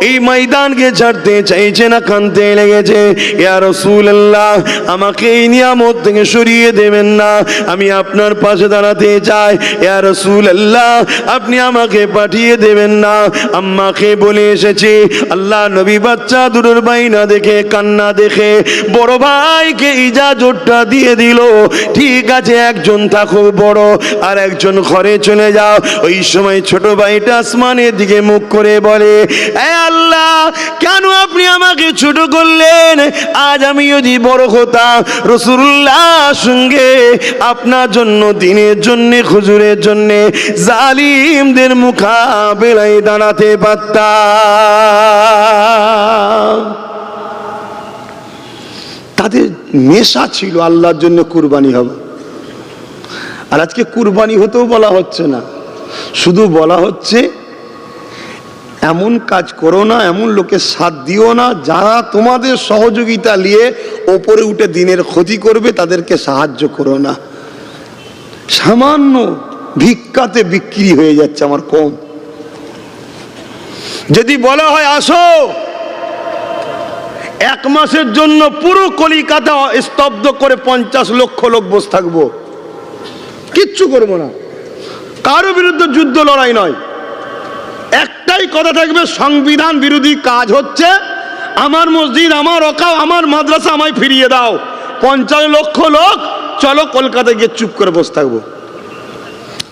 এই ময়দানকে ছাড়তে চাইছে না, কাঁদতে লেগেছে। ইয়া রাসূলুল্লাহ, আমাকে এই নিয়ামত থেকে সরিয়ে দেবেন না, আমি আপনার পাশে দাঁড়াতে চাই। ইয়া রাসূলুল্লাহ, আপনি আমাকে পাঠিয়ে দেবেন না, আম্মাকে বলে এসেছি। আল্লাহ নবী বাচ্চা দুটোর বাইনা দেখে, কান্না দেখে বড় ভাইকে ইজাজতটা দিয়ে দিল। ঠিক আছে, একজন থাকো বড়, আর একজন ঘরে চলে যাও। ওই সময় ছোট ভাইটা আসমানের দিকে মুখ করে বলে, এ আল্লাহ, কেন আপনি আমাকে ছোট করলেন? আজ আমি যদি বড় হতাম, রাসূলুল্লাহ সঙ্গে আপনার জন্য, দিনের জন্য, হুজুরের জন্য জালিমদের মোকাবেলায় দাঁড়াতে পারতাম। তাদের নেশা ছিল আল্লাহর জন্য কুরবানি হবে। আর আজকে কুরবানি হতেও বলা হচ্ছে না, শুধু বলা হচ্ছে এমন কাজ করো না, এমন লোকের সাথ দিও না যারা তোমাদের সহযোগিতা নিয়ে ওপরে উঠে দিনের ক্ষতি করবে, তাদেরকে সাহায্য করো না। সামান্য ভিক্ষাতে বিক্রি হয়ে যাচ্ছে আমার কম। যদি বলা হয় আসো, এক মাসের জন্য পুরো কলিকাতা স্তব্ধ করে 50 লক্ষ লোক বসে থাকবো, কিচ্ছু করবো না, কারো বিরুদ্ধে যুদ্ধ লড়াই নয়, একটাই কথা থাকবে, সংবিধান বিরোধী কাজ হচ্ছে, আমার মসজিদ, আমার ওয়াকফ, আমার মাদ্রাসা আমায় ফিরিয়ে দাও। 50 লক্ষ লোক চলো কলকাতায় গিয়ে চুপ করে বসে থাকবো।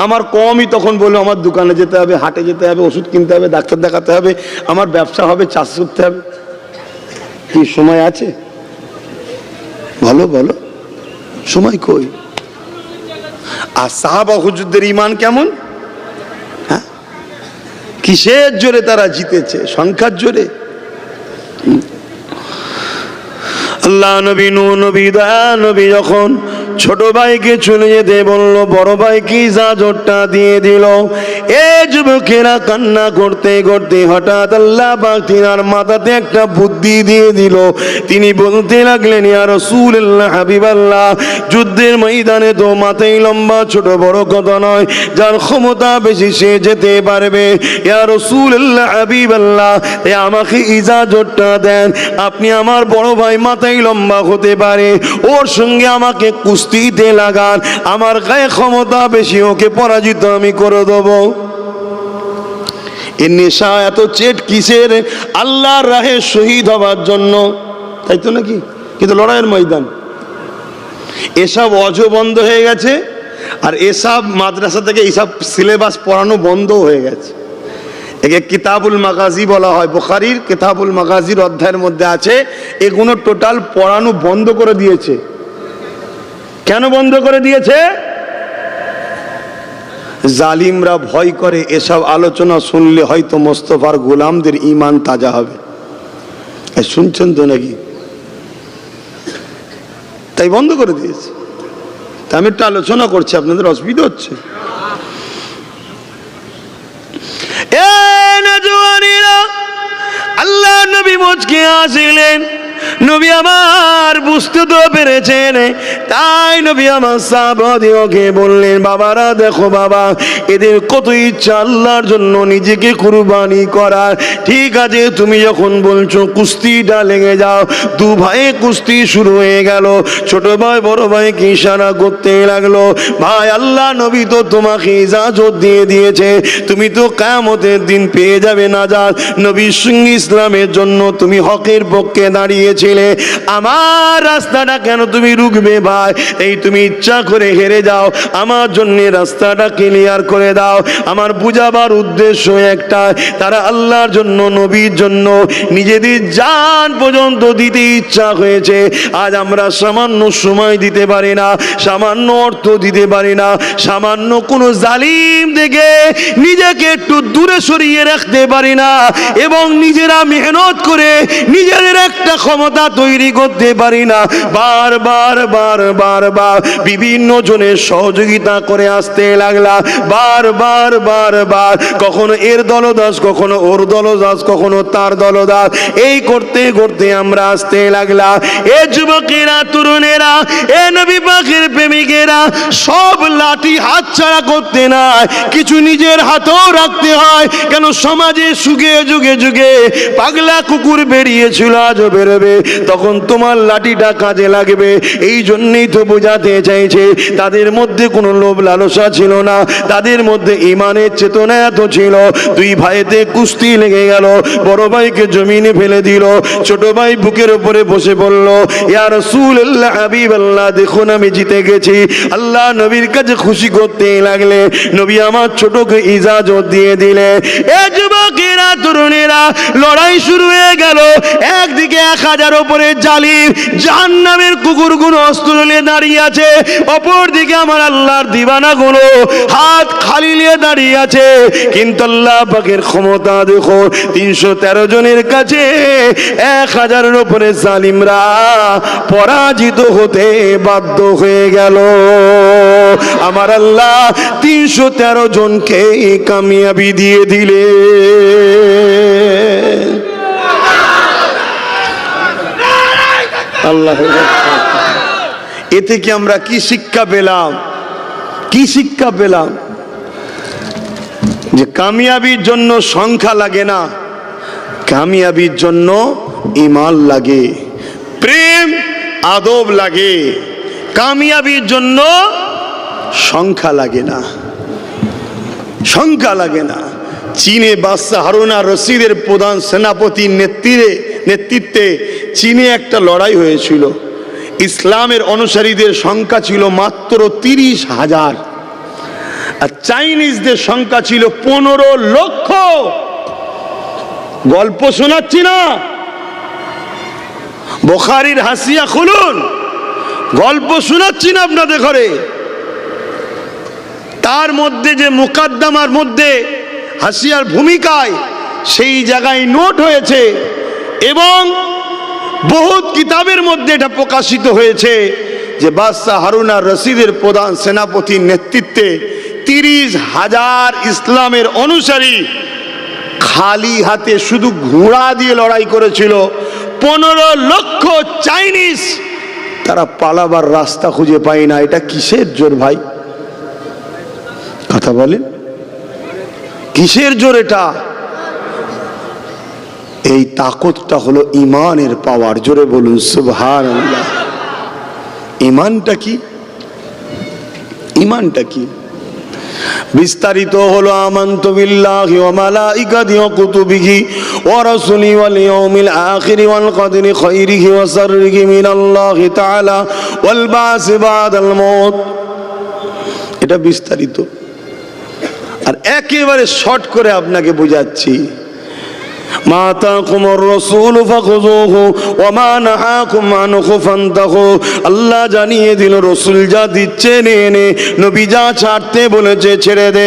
আমার কমই তখন বললো, আমার দোকানে যেতে হবে, হাটে যেতে হবে, ওষুধ কিনতে হবে, ডাক্তার দেখাতে হবে, আমার ব্যবসা হবে, চাষ করতে হবে। কি সময় আছে? বলো বলো, সময় কই? আর সাহাবা হুজুরদের ঈমান কেমন? হ্যাঁ, কিসের জোরে তারা জিতেছে? সংখ্যার জোরে? আল্লাহ নবী, নূহ নবী, দয়া নবী যখন ছোট ভাইকে চলে যেতে বললো, বড় ভাইকে ইজাজতটা দিয়ে দিল। এ যুবকেরা কান্না করতে করতে হঠাৎ আল্লাহ পাক তিনার মাথাতে একটা বুদ্ধি দিয়ে দিল। তিনি বলতে লাগলেন, ইয়া রাসূলুল্লাহ, হাবিবাল্লাহ, যুদ্ধের ময়দানে তো মাথাই লম্বা ছোট বড় কথা নয়, যার ক্ষমতা বেশি সে যেতে পারবে। ইয়া রাসূলুল্লাহ, হাবিবাল্লাহ, আমাকে ইজাজতটা দেন, আপনি আমার বড় ভাই মাথায় লম্বা হতে পারে, ওর সঙ্গে আমাকে কুস্তিতে লাগান, আমার গায়ে ক্ষমতা বেশি, ওকে পরাজিত আমি করে দেবো। এর নেশা এত চেট কিসের? আল্লাহর রাহে শহীদ হবার জন্য, তাই তো নাকি? কিন্তু লড়াইয়ের ময়দান এসব অজ বন্ধ হয়ে গেছে, আর এসব মাদ্রাসা থেকে এইসব সিলেবাস পড়ানো বন্ধ হয়ে গেছে। একে কিতাবুল মাগাজি বলা হয়, বুখারীর কিতাবুল মাগাজির অধ্যায়ের মধ্যে আছে। এগুলো টোটাল পড়ানো বন্ধ করে দিয়েছে। কেন বন্ধ করে দিয়েছে? জালিমরা ভয় করে এসব আলোচনা শুনলে হয়তো মোস্তফার গোলামদের ঈমান তাজা হবে। শুনছেন তো নাকি? তাই বন্ধ করে দিয়েছে। তা আমি একটু আলোচনা করছি, আপনাদের অসুবিধা হচ্ছে? আল্লাহ নবী মুচকে আসিলেন। নবী আমার বুঝতে তো পেরেছেন, তাই নবী আমার সাহাবাদিওকে বললেন, বাবারা দেখো বাবা, এদের কত ইচ্ছা আল্লাহর জন্য নিজেকে কুরবানি করার। ঠিক আছে, তুমি যখন বলছো কুস্তিটা লেগে যাও। দু ভাই কুস্তি শুরু হয়ে গেল। ছোট ভাই বড় ভাইকে ইশারা করতে লাগলো, ভাই আল্লাহ নবী তো তোমাকে ইজাজত দিয়ে দিয়েছে, তুমি তো কিয়ামতের দিন পেয়ে যাবে নাজাত। নবীর সঙ্গে ইসলামের জন্য তুমি হকের পক্ষে দাঁড়িয়েছিলে, আমার রাস্তাটা কেন তুমি রুখবে ভাই? এই তুমি ইচ্ছা করে হেরে যাও, আমার জন্য রাস্তাটা ক্লিয়ার করে দাও। আমার বুঝাবার উদ্দেশ্য একটা, তারা আল্লাহর জন্য, নবীর জন্য নিজেদের জান পর্যন্ত দিতে ইচ্ছা হয়েছে। আজ আমরা সামান্য সময় দিতে পারি না, সামান্য অর্থ দিতে পারি না, সামান্য কোনো জালিম থেকে নিজেকে একটু দূরে সরিয়ে রাখতে পারি না, এবং নিজেরা মেহনত করে নিজেদের একটা ক্ষমতা ক্ষমতা তৈরি করতে পারি না, বারবার বিভিন্ন জনের সহযোগিতা করে আসতে লাগলা, বারবার কখনো এর দলদাস, কখনো ওর দলদাস, কখনো তার দলদাস, এই করতে করতে আমরা আসতে লাগলা। এ যুবকেরা, তরুণেরা, এ নবী পাকের প্রেমিকেরা, সব লাঠি হাতছাড়া করতে নাই, কিছু নিজের হাতেও রাখতে হয়। কেন? সমাজে যুগে যুগে পাগলা কুকুর বেরিয়েছিল, আজও বেরোবে, তখন তোমার লাঠিটা কাজে লাগবে। এই জন্যই তো বোঝাতে চাইছে, তাদের মধ্যে কোনো লোভ লালসা ছিল না, তাদের মধ্যে ঈমানের চেতনা এত ছিল। দুই ভাইতে কুস্তি লেগে গেল, বড় ভাইকে জমিনে ফেলে দিল, ছোট ভাই বুকের উপরে বসে পড়ল। ইয়া রাসূলুল্লাহ, হাবিবাল্লাহ, দেখুন আমি জিতে গেছি। আল্লাহ নবীর কাছে খুশি করতে লাগলে, নবী আমার ছোটকে ইজাজত দিয়ে দিলে। এ যুবকেরা, তরুণেরা, লড়াই শুরু হয়ে গেল। একদিকে 1000 উপরে জালিম জাহান্নামের কুকুরগুলো অস্ত্র নিয়ে দাঁড়িয়ে আছে, অপর দিকে আমার আল্লাহর দিবানাগুলো হাত খালি নিয়ে দাঁড়িয়ে আছে। কিন্তু আল্লাহ পাকের ক্ষমতা দেখো, 313 জনের কাছে 1000-এর উপরে জালিমরা পরাজিত হতে বাধ্য হয়ে গেল। আমার আল্লাহ 313 জনকে কামিয়াবি দিয়ে দিলে। আল্লাহ, এতে কি আমরা কি শিক্ষা পেলাম? কি শিক্ষা পেলাম? যে কামিয়াবির জন্য সংখ্যা লাগে না, কামিয়াবির জন্য ঈমান লাগে, প্রেম আদব লাগে। কামিয়াবির জন্য সংখ্যা লাগে না, সংখ্যা লাগে না। চীনে বাদশাহ হারুন আর রশিদের প্রধান সেনাপতির নেতৃত্বে চীনে একটা লড়াই হয়েছিল। ইসলামের অনুসারীদের সংখ্যা ছিল মাত্র 30,000, আর চাইনিজদের সংখ্যা ছিল 15 লক্ষ। গল্প শোনাচ্ছি না, বুখারীর হাসিয়া খুলুন, গল্প শোনাচ্ছি না আপনাদের ঘরে। তার মধ্যে যে মুকাদ্দমার মধ্যে হাসিয়ার ভূমিকায় সেই জায়গায় নোট হয়েছে, এবং বহুত কিতাবের মধ্যে এটা প্রকাশিত হয়েছে যে বাদশাহ হারুন আর রশিদের প্রধান সেনাপতির নেতৃত্বে 30,000 ইসলামের অনুসারী খালি হাতে শুধু ঘোড়া দিয়ে লড়াই করেছিল। 15 লক্ষ চাইনিজ, তারা পালাবার রাস্তা খুঁজে পায় না। এটা কিসের জোর ভাই? কথা বলেন, কিসের জোর এটা? এই তাকতটা হলো ঈমানের পাওয়ার। জোরে বলুন সুবহানাল্লাহ। ঈমানটা কি? ঈমানটা কি? বিস্তারিত হলো আমানতু বিল্লাহি ওয়া মালাইকাতিহি ওয়া কুতুবিহি ওয়া রাসূলিহি ওয়াল ইয়াউমিল আখিরি ওয়াল কদরি খাইরিহি ওয়া শাররিহি মিনাল্লাহি তাআলা ওয়াল বা'সি বা'দাল মাউত। এটা বিস্তারিত। আর একেবারে শর্ট করে আপনাকে বোঝাচ্ছি, মা আতাকুমুর রাসূলু ফাখুযুহু ওয়া মা নাহাকুম আনহু ফান্তাহু। আল্লাহ জানিয়ে দিল, রাসূল যা দিচ্ছে নে নে, নবী যা ছাড়তে বলেছে ছেড়ে দে।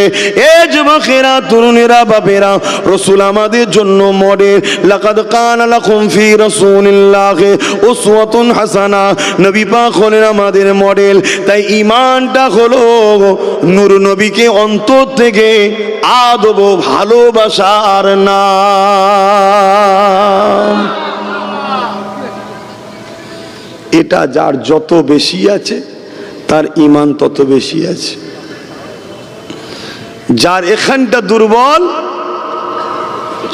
এ যুবকেরা, তরুণেরা, বাপেরা, রাসূল আমাদের জন্য মডেল। লাকাদ কানা লাকুম ফি রাসূলিল্লাহি উসওয়াতুন হাসানা। নবী পাক হলেন আমাদের মডেল। তাই ঈমানটা হলো নূর নবীকে অন্তর থেকে আদব ভালোবাসার নাম। এটা যার যত বেশি আছে তার ঈমান তত বেশি আছে। যার এখানটা দুর্বল,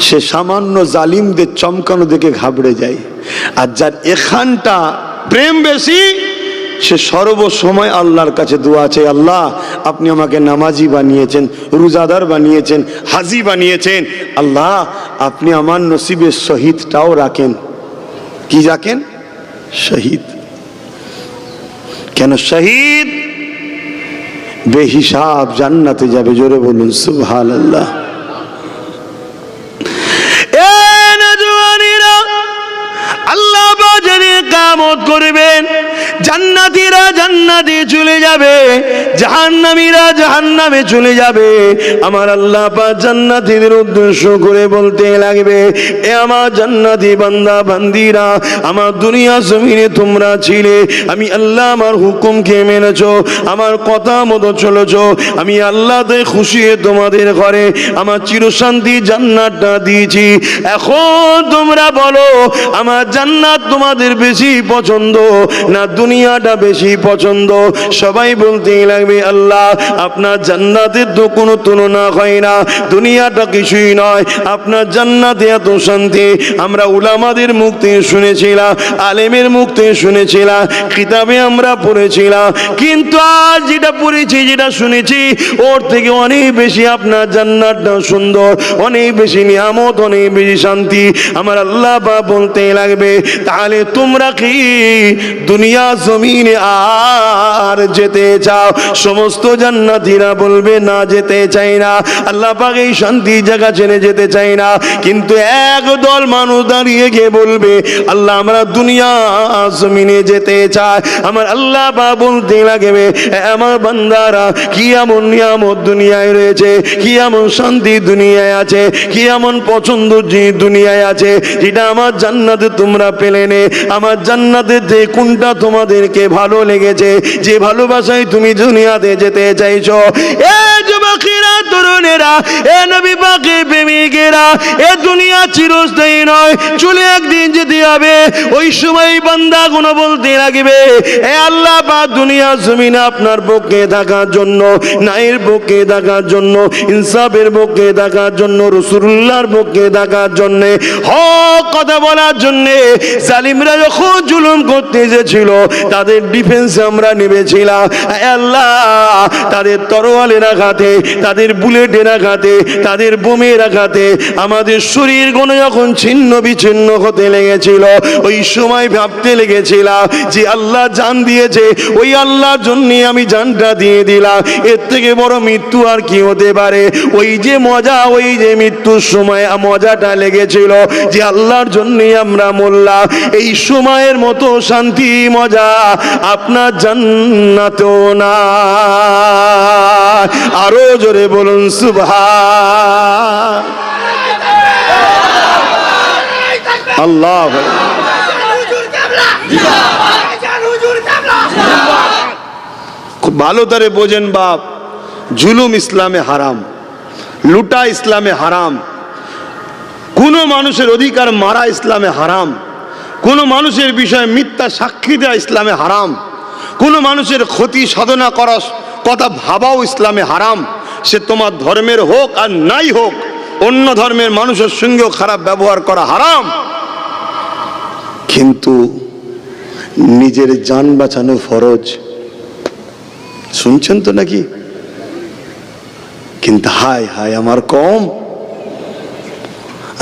সে সামান্য জালিমদের চমকানো দেখে ঘাবড়ে যায়। আর যার এখানটা প্রেম বেশি, সে সর্বসময় আল্লাহর কাছে দোয়া আছে, আল্লাহ আপনি আমাকে নামাজি বানিয়েছেন, রোজাদার বানিয়েছেন, হাজি বানিয়েছেন, আল্লাহ আপনি আমার নসিবে শহীদটাও রাখেন। কি রাখেন? শহীদ। কেন? শহীদ বেহিসাব জান্নাতে যাবে। জোরে বলুন সুবহানাল্লাহ। আল্লাহ বাজারে কিয়ামত করবেন, জান্নাতীরা জান্নাতে চলে যাবে, জাহান্নামীরা জাহান্নামে চলে যাবে। আমার আল্লাহ পাক জান্নাতীদের উদ্দেশ্য করে বলতে লাগবে, এ আমার জান্নাতি বান্দা বান্দিরা, আমার দুনিয়া জমিনে তোমরা ছিলে, আমি আল্লাহ আমার হুকুমকে মেনেছো, আমার কথা মতো চলেছো, আমি আল্লাহতে খুশি হয়ে তোমাদের ঘরে আমার চিরশান্তি জান্নাতটা দিয়েছি। এখন তোমরা বলো, আমার জান্নাত তোমাদের বেশি পছন্দ না দুনিয়াটা বেশি পছন্দ? সবাই বলতে লাগবে, আল্লাহ আপনার জান্নাতের তো কোনো তুলনা হয় না, দুনিয়াটা কিছুই নয়, আপনার জান্নাতে এত শান্তি। আমরা উলামাদের মুখ থেকে শুনেছিলাম, আলেমের মুখ থেকে শুনেছিলাম, কিতাবে আমরা পড়েছিলাম, কিন্তু আজ যেটা পড়েছি যেটা শুনেছি ওর থেকে অনেক বেশি আপনার জান্নাতটা সুন্দর, অনেক বেশি নিয়ামত, অনেক বেশি শান্তি। আমার আল্লাহ পাক বলতে লাগবে, তাহলে তোমরা কি দুনিয়া জমিনে আর যেতে চাও? সমস্ত জান্নাতীরা বলবে, না যেতে চাই না, আল্লাহ পাক এই শান্তি জায়গা ছেড়ে যেতে চাই না। কিন্তু একদল মানুষ দাঁড়িয়ে গিয়ে বলবে, আল্লাহ আমরা দুনিয়া জমিনে যেতে চাই। আমার আল্লাহ পাক বলতে লাগবে, আমার বান্দারা, কি এমন নিয়ামত দুনিয়ায় রয়েছে, কি এমন শান্তি দুনিয়ায় আছে, কি এমন পছন্দ যে দুনিয়ায় আছে যেটা আমার জান্নাতে তোমরা পেলে নে? আমার জান্নাতের যে কোনটা তোমাদেরকে ভালো লেগেছে, যে ভালোবাসায় তুমি দুনিয়াতে যেতে চাইছো? এ যুবকেরা, তরুণেরা, এ নবী পাকের প্রেমিকেরা, এ দুনিয়া চিরস্থায়ী নয়, চলে একদিন যেতে হবে। ওই সময় বান্দা গুলো বলতে লাগবে, এ আল্লাহ পাক দুনিয়া জমিনে আপনার পক্ষে থাকার জন্য, ন্যায়ের পক্ষে থাকার জন্য, ইনসাফের পক্ষে থাকার জন্য, রাসূলুল্লাহর পক্ষে থাকার জন্য, হক কথা বলার জন্য, জালিমরা যখন জুলুম করতে এসেছিল তাদের ডিফেন্সে আমরা নেমেছিলাম। আল্লাহ তাদের তরোয়ালের আঘাতে, তাদের বুলেটের আঘাতে, তাদের বোমের আঘাতে আমাদের শরীরগুলো যখন ছিন্ন বিচ্ছিন্ন হতে লেগেছিল, ওই সময় ভাবতে লেগেছিলাম যে আল্লাহ জান দিয়েছে, ওই আল্লাহর জন্য আমি জানটা দিয়ে দিলাম, এর থেকে বড় মৃত্যু আর কি হতে পারে? ওই যে মজা, ওই যে মৃত্যুর সময় মজাটা লেগেছিল যে আল্লাহর জন্য আমরা মরলাম, এই সময়ের মতো শান্তি মজা আপনার জান্নাতেও না। আরো জোরে বলুন সুবহান আল্লাহ। খুব ভালো করে বোঝেন বাপ, জুলুম ইসলামে হারাম, লুটা ইসলামে হারাম, কোনো মানুষের অধিকার মারা ইসলামে হারাম, কোনো মানুষের বিষয়ে মিথ্যা সাক্ষী দেওয়া ইসলামে হারাম, কোনো মানুষের ক্ষতি সাধনা করার কথা ভাবাও ইসলামে হারাম। সে তোমার ধর্মের হোক আর নাই হোক, অন্য ধর্মের মানুষের সঙ্গেও খারাপ ব্যবহার করা হারাম। কিন্তু নিজের জান বাঁচানো ফরজ। শুনছেন তো নাকি? কিন্তু হায় হায় আমার কম,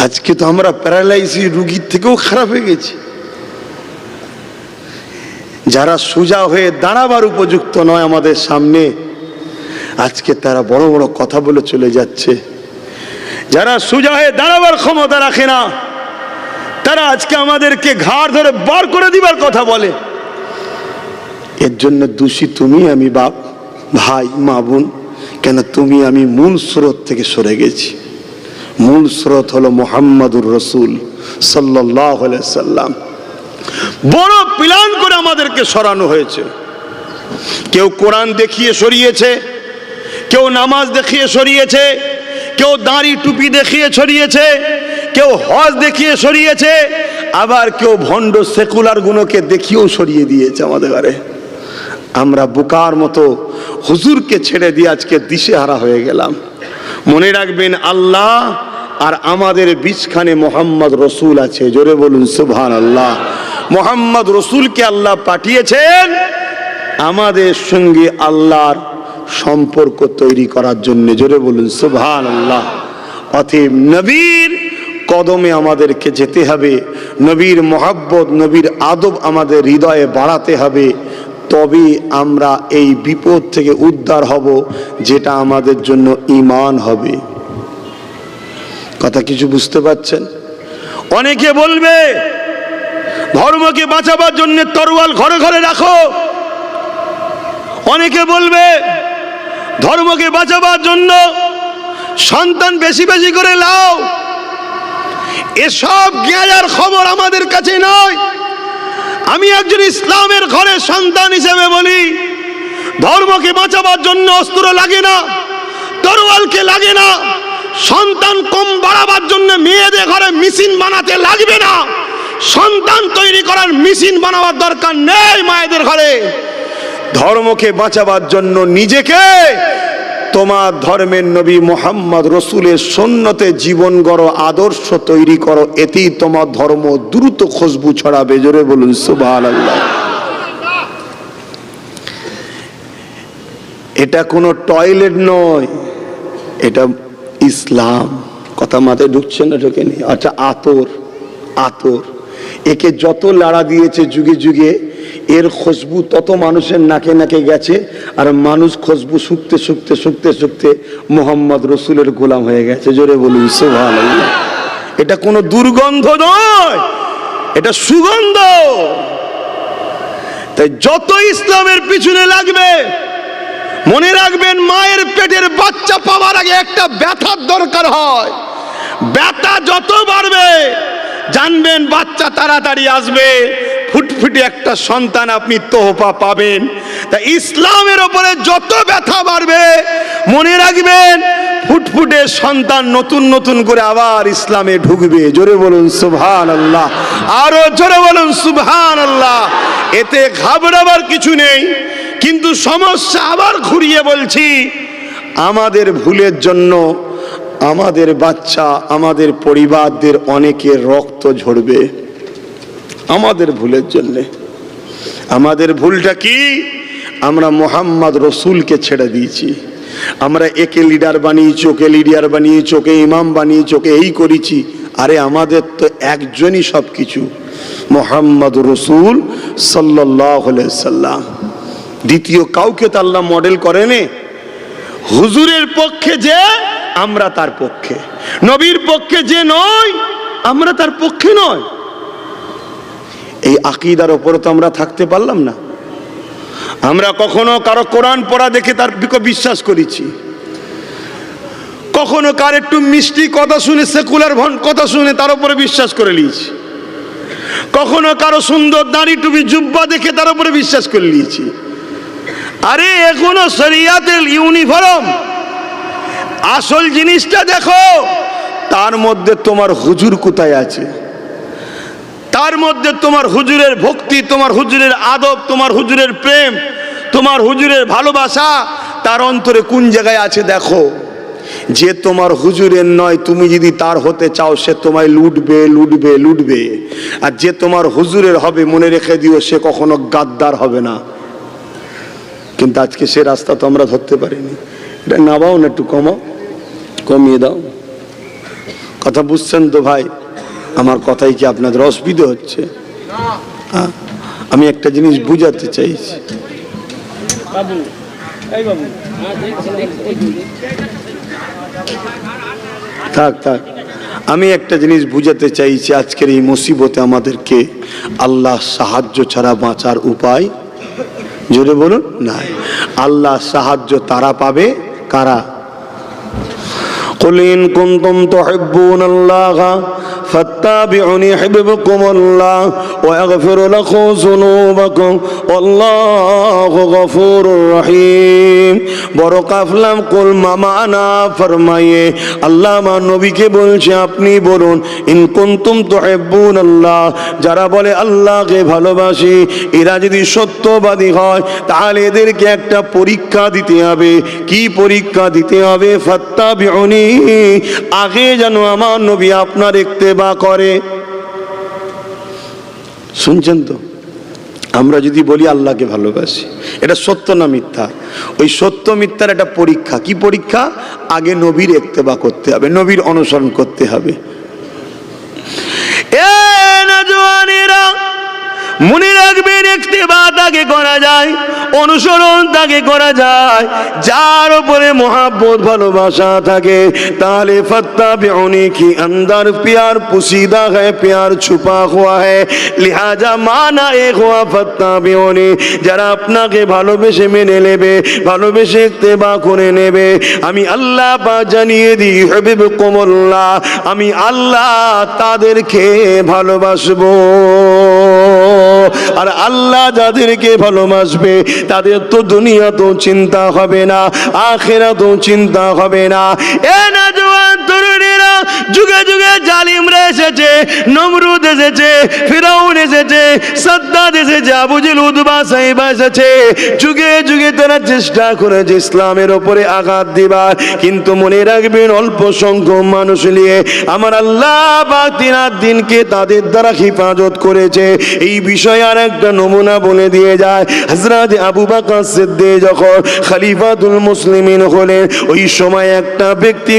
আজকে তো আমরা প্যারালাইসিস রোগীর থেকেও খারাপ হয়ে গেছি। যারা সোজা হয়ে দাঁড়াবার উপযুক্ত নয় আমাদের সামনে, আজকে তারা বড় বড় কথা বলে চলে যাচ্ছে। যারা সোজা হয়ে দাঁড়াবার ক্ষমতা রাখে না, তারা আজকে আমাদেরকে ঘাড় ধরে বার করে দিবার কথা বলে। এর জন্য দোষী তুমি, আমি, বাপ, ভাই, মা, বোন। কেন? তুমি আমি মূল স্রোত থেকে সরে গেছি। মূল স্রোত হলো মুহাম্মাদুর রাসূল সাল্লাল্লাহু আলাইহি সাল্লাম। বড় প্ল্যান করে আমাদেরকে সরানো হয়েছে। কেউ কোরআন দেখিয়ে সরিয়েছে, কেউ নামাজ দেখিয়ে সরিয়েছে, কেউ দাড়ি টুপি দেখিয়ে সরিয়েছে, কেউ হজ দেখিয়ে সরিয়েছে, আবার কেউ ভণ্ড সেকুলার গুণকে দেখিয়েও সরিয়ে দিয়েছে আমাদের ঘরে। আমরা বোকার মতো হুজুরকে ছেড়ে দিয়ে আজকে দিশেহারা হয়ে গেলাম। মনে রাখবেন, আল্লাহ আর আমাদের বীজখানে মোহাম্মদ রসুল আছে। জোরে বলুন সুবহানাল্লাহ। মোহাম্মদ রসুলকে আল্লাহ পাঠিয়েছেন আমাদের সঙ্গে আল্লাহর সম্পর্ক তৈরি করার জন্য। জোরে বলুন সুবহানাল্লাহ। অতএব নবীর কদমে আমাদেরকে যেতে হবে, নবীর মহব্বত, নবীর আদব আমাদের হৃদয়ে বাড়াতে হবে, তবে আমরা এই বিপদ থেকে উদ্ধার হব, যেটা আমাদের জন্য ঈমান হবে। কথা কিছু বুঝতে পারছেন? অনেকে বলবে ধর্মকে বাঁচাবার জন্য তরোয়াল ঘরে ঘরে রাখো। অনেকে বলবে ধর্মকে বাঁচাবার জন্য সন্তান বেশি বেশি করে লাও। এসব জ্ঞানের খবর আমাদের কাছে নয়। আমি একজন ইসলামের ঘরে সন্তান হিসেবে বলি, ধর্মকে বাঁচাবার জন্য অস্ত্র লাগে না, তরোয়ালকে লাগে না। সন্তান কম বাড়াবার জন্য মেয়েদের ঘরে মেশিন বানাতে লাগবে না। সন্তান তৈরি করার মেশিন বানাবার দরকার নেই মায়েদের ঘরে। ধর্মকে বাঁচাবার জন্য নিজেকে তোমার ধর্মের নবী মুহাম্মদ রসুলের সুন্নতে জীবন গড়ো, আদর্শ তৈরি করো। এতেই তোমার ধর্ম দ্রুত খুশবু ছড়াবে। জোরে বলুন সুবহানাল্লাহ। এটা কোনো টয়লেট নয়, এটা ইসলাম। কথা মাথায় ঢুকছে না? ঢোকেনি? আচ্ছা, আতর, আতর একে যত লাড়া দিয়েছে যুগে যুগে, এর খুশবু তত মানুষের নাকে নাকে গেছে, আর মানুষ খুশবু শুকতে শুকতে শুকতে শুকতে মোহাম্মদ রসুলের গোলাম হয়ে গেছে। জোরে বলুন সুবহানাল্লাহ। এটা কোনো দুর্গন্ধ নয়, এটা সুগন্ধ। তাই যত ইসলামের পিছনে লাগবে, মনে রাখবেন মায়ের পেটের বাচ্চা পাওয়ার আগে একটা ব্যথার দরকার হয়। ব্যথা যত বাড়বে জানবেন বাচ্চা তাড়াতাড়ি আসবে, ফুটফুটে একটা সন্তান আপনি তোহফা পাবেন। তা ইসলামের ওপরে যত ব্যথা বাড়বে মনে রাখবেন ফুটফুটে সন্তান নতুন নতুন করে আবার ইসলামে ঢুকবে। জোরে বলুন সুবহানাল্লাহ, আরো জোরে বলুন সুবহানাল্লাহ। এতে ঘাবড়াবার কিছু নেই। কিন্তু সমস্যা আবার ঘুরিয়ে বলছি, আমাদের ভুলের জন্য আমাদের বাচ্চা, আমাদের পরিবারদের অনেকের রক্ত ঝরবে আমাদের ভুলের জন্যে। আমাদের ভুলটা কি? আমরা মুহাম্মদ রসুলকে ছেড়ে দিয়েছি। আমরা একে লিডার বানিয়েছি, ওকে লিডার বানিয়েছি, ওকে ইমাম বানিয়েছি, ওকে এই করেছি। আরে আমাদের তো একজনই সব কিছু, মুহাম্মদ রসুল সাল্লাল্লাহু আলাইহি সাল্লাম। দ্বিতীয় কাউকে তো আল্লাহ মডেল করেনি। হুজুরের পক্ষে যে আমরা তার পক্ষে, নবীর পক্ষে যে নয় আমরা তার পক্ষে নয়। এই আকীদার উপরে তো আমরা থাকতে পারলাম না। আমরা কখনো কারো কোরআন পড়া দেখে তার বিশ্বাস করেছি, কখনো কার একটু মিষ্টি কথা শুনে, সেকুলার কথা শুনে তার উপরে বিশ্বাস করে নিয়েছি, কখনো কারো সুন্দর দাড়ি টুপি জুব্বা দেখে তার উপরে বিশ্বাস করে নিয়েছি। আরে এখনো শরিয়াতের ইউনিফর্ম, আসল জিনিসটা দেখো। তার মধ্যে তোমার হুজুর কোথায় আছে? তার মধ্যে তোমার হুজুরের ভক্তি, তোমার হুজুরের আদব, তোমার হুজুরের প্রেম, তোমার হুজুরের ভালোবাসা তার অন্তরে কোন জায়গায় আছে দেখো। যে তোমার হুজুরের নয়, তুমি যদি তার হতে চাও সে তোমায় লুটবে লুটবে লুটবে। আর যে তোমার হুজুরের হবে মনে রেখে দিও, সে কখনো গাদ্দার হবে না। কিন্তু আজকে সে রাস্তা তো আমরা ধরতে পারিনি। এটা নামাও না, একটু কমাও, কমিয়ে দাও। কথা বুঝছেন তো ভাই? আমার কথাই কি আপনাদের অসুবিধা হচ্ছে? আমি একটা জিনিস বুঝাতে চাইছি। থাক থাক, আমি একটা জিনিস বুঝাতে চাইছি। আজকের এই মুসিবতে আমাদেরকে আল্লাহ সাহায্য ছাড়া বাঁচার উপায়, জোরে বলুন, নাই। আল্লাহ সাহায্য তারা পাবে কারা? قل إن كنتم تحبون الله فاتبعوني يحببكم الله ويغفر لكم ذنوبكم والله غفور رحيم। বড় কাফলাম কুল মামানা ফরমায়ে, আল্লাহ আমার নবীকে বলছে আপনি বলুন, ইন কুনতুম তুহিব্বুনাল্লাহ, যারা বলে আল্লাহকে ভালোবাসি, এরা যদি সত্যবাদী হয় তাহলে এদেরকে একটা পরীক্ষা দিতে হবে। কি পরীক্ষা দিতে হবে? ফাত্তাবিউনি, আগে যেন আমার নবী আপনার ইত্তেবা করে। শুনছেন তো? আমরা যদি বলি আল্লাহকে ভালোবাসি, এটা সত্য না মিথ্যা? ওই সত্য মিথ্যার একটা পরীক্ষা। কি পরীক্ষা? আগে নবীর ইত্তেবা করতে হবে, নবীর অনুসরণ করতে হবে। এ নওজওয়ানেরা, মনে রাখবেন ইত্তেবা তাকে করা যায়, অনুসরণ তাকে করা যায় যার উপরে মোহাব্বত ভালোবাসা থাকে। তাহলে फत्ताबिउनी की अंदर प्यार पुसीदा है, प्यार छुपा हुआ है, लिहाजा माना एक हुआ फत्ताबिउनी, যারা আপনাকে ভালোবেসে মেনে নেবে, ভালোবেসে ইত্তেবা করে নেবে, আমি আল্লাহ পাক জানিয়ে দিই হাবিবকুমুল্লাহ, আমি আল্লাহ তাদেরকে ভালোবাসবো। আর আল্লাহ যাদেরকে ভালোবাসবে তাদের তো দুনিয়াতেও চিন্তা হবে না, আখিরাতেও চিন্তা হবে না। এ নওজওয়ান তরুণেরা, যুগে যুগে জালিমরা এসেছে, নমরুদ এসেছে, ফিরাউন এসেছে, সাদ্দাদ এসেছে, আবু জেহেল, উতবা, সাইবা এসেছে, যুগে যুগে তারা চেষ্টা করেছে ইসলামের উপরে আঘাত দিবার, কিন্তু মনে রাখবেন অল্প সংখ্যক মানুষ নিয়ে আমার আল্লাহ পাক তিনার দিনকে তাদের দ্বারা হিফাজত করেছে। এই বিষয়ে আর একটা নমুনা বলে দিয়ে যায়। হযরত আবু বকর সিদ্দিক যখন খলিফাতুল মুসলিমিন হলেন, ওই সময় একটা ব্যক্তি